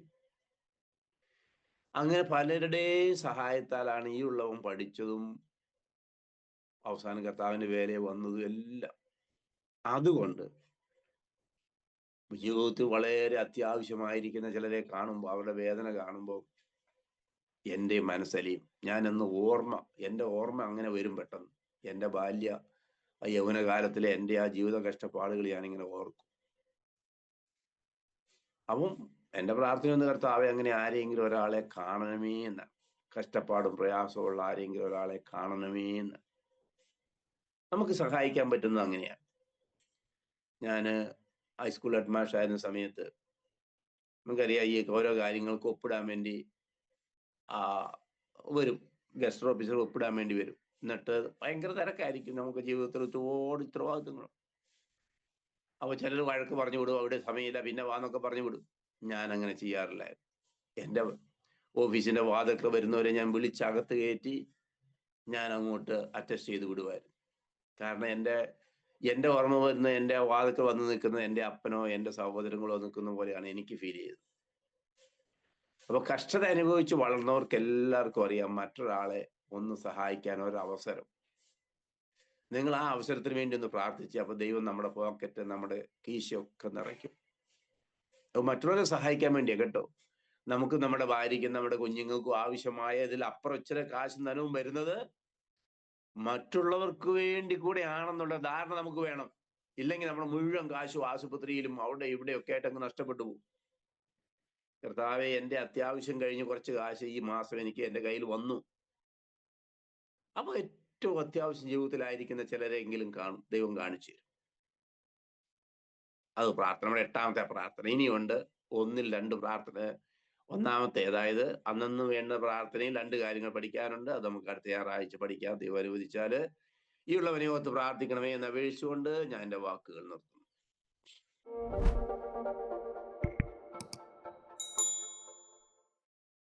A: അങ്ങനെ പലരുടെയും സഹായത്താലാണ് ഈ ഉള്ളവൻ പഠിച്ചതും അവസാനം കർത്താവിന്റെ വേലയെ വന്നതും എല്ലാം. അതുകൊണ്ട് ജീവിതത്തിൽ വളരെ അത്യാവശ്യമായിരിക്കുന്ന ചിലരെ കാണുമ്പോൾ, അവരുടെ വേദന കാണുമ്പോൾ എൻ്റെ മനസ്സലിയും. എൻ്റെ ഓർമ്മ അങ്ങനെ വരും പെട്ടെന്ന്. എൻ്റെ യൗവനകാലത്തിലെ എൻ്റെ ആ ജീവിത കഷ്ടപ്പാടുകൾ ഞാനിങ്ങനെ ഓർക്കും. അപ്പം എൻ്റെ പ്രാർത്ഥന ഒന്ന്, കർത്താവേ അങ്ങനെ ആരെങ്കിലും ഒരാളെ കാണണമേ എന്ന്, കഷ്ടപ്പാടും പ്രയാസമുള്ള ആരെങ്കിലും ഒരാളെ കാണണമേ എന്ന്. നമുക്ക് സഹായിക്കാൻ പറ്റുന്നത് അങ്ങനെയാണ്. ഞാൻ ഹൈസ്കൂൾ ഹെഡ് മാസ്റ്റർ ആയിരുന്ന സമയത്ത് നമുക്കറിയാം, ഈ ഓരോ കാര്യങ്ങൾക്ക് ഒപ്പിടാൻ വേണ്ടി വരും, ഗസ്റ്റ് ഓഫീസർ ഒപ്പിടാൻ വേണ്ടി വരും. എന്നിട്ട് ഭയങ്കര തിരക്കായിരിക്കും, നമുക്ക് ജീവിതത്തിൽ ഒരുപാട് ഉത്തരവാദിത്തങ്ങളും. അപ്പൊ ചിലർ വഴക്ക് പറഞ്ഞു വിടും, അവിടെ സമയമില്ല, പിന്നെ വാന്നൊക്കെ പറഞ്ഞു വിടും. ഞാൻ അങ്ങനെ ചെയ്യാറില്ലായിരുന്നു. എൻ്റെ ഓഫീസിന്റെ വാതിൽക്കൽ വരുന്നവരെ ഞാൻ വിളിച്ചകത്ത് കയറ്റി ഞാൻ അങ്ങോട്ട് അറ്റസ്റ്റ് ചെയ്ത് വിടുമായിരുന്നു. കാരണം എൻ്റെ ഓർമ്മ വരുന്ന, എൻ്റെ വാതിൽക്കൽ വന്ന് നിൽക്കുന്ന എൻ്റെ അപ്പനോ എൻ്റെ സഹോദരങ്ങളോ നിൽക്കുന്ന പോലെയാണ് എനിക്ക് ഫീൽ ചെയ്തത്. അപ്പൊ കഷ്ടത അനുഭവിച്ച് വളർന്നവർക്ക് എല്ലാവർക്കും അറിയാം മറ്റൊരാളെ ഒന്ന് സഹായിക്കാൻ ഒരവസരം. നിങ്ങൾ ആ അവസരത്തിന് വേണ്ടി ഒന്ന് പ്രാർത്ഥിച്ച്, അപ്പൊ ദൈവം നമ്മുടെ പോക്കറ്റ്, നമ്മുടെ കീശയൊക്കെ നിറയ്ക്കും. അപ്പൊ മറ്റുള്ളവരെ സഹായിക്കാൻ വേണ്ടിയാ കേട്ടോ. നമുക്ക് നമ്മുടെ ഭാര്യയ്ക്കും നമ്മുടെ കുഞ്ഞുങ്ങൾക്കും ആവശ്യമായ ഇതിൽ അപ്പുറം ഇച്ചിരി കാശും ധനവും വരുന്നത് മറ്റുള്ളവർക്ക് വേണ്ടി കൂടെ ആണെന്നുള്ള ധാരണ നമുക്ക് വേണം. ഇല്ലെങ്കിൽ നമ്മൾ മുഴുവൻ കാശും ആശുപത്രിയിലും അവിടെ ഇവിടെയൊക്കെ ആയിട്ട് അങ്ങ് നഷ്ടപ്പെട്ടു പോകും. കർത്താവെ, എന്റെ അത്യാവശ്യം കഴിഞ്ഞ് കുറച്ച് കാശ് ഈ മാസം എനിക്ക് എന്റെ കയ്യിൽ വന്നു. അപ്പൊ ഏറ്റവും അത്യാവശ്യം ജീവിതത്തിലായിരിക്കുന്ന ചിലരെങ്കിലും കാണും, ദൈവം കാണിച്ചു തരും. അത് പ്രാർത്ഥന, നമ്മുടെ 8ാമത്തെ പ്രാർത്ഥന. ഇനിയുണ്ട് 1-ൽ 2 പ്രാർത്ഥന. ഒന്നാമത്തെ, അതായത് അന്നു വേണ്ട പ്രാർത്ഥനയിൽ 2 കാര്യങ്ങൾ പഠിക്കാനുണ്ട്. അത് നമുക്ക് അടുത്ത ഞായറാഴ്ച പഠിക്കാം, ദൈവം അനുവദിച്ചാല്. ഈ ഉള്ളവനെ ഓർത്ത് പ്രാർത്ഥിക്കണമേ എന്ന് അപേക്ഷിച്ചുകൊണ്ട് ഞാൻ എൻ്റെ വാക്കുകൾ നിർത്തുന്നു.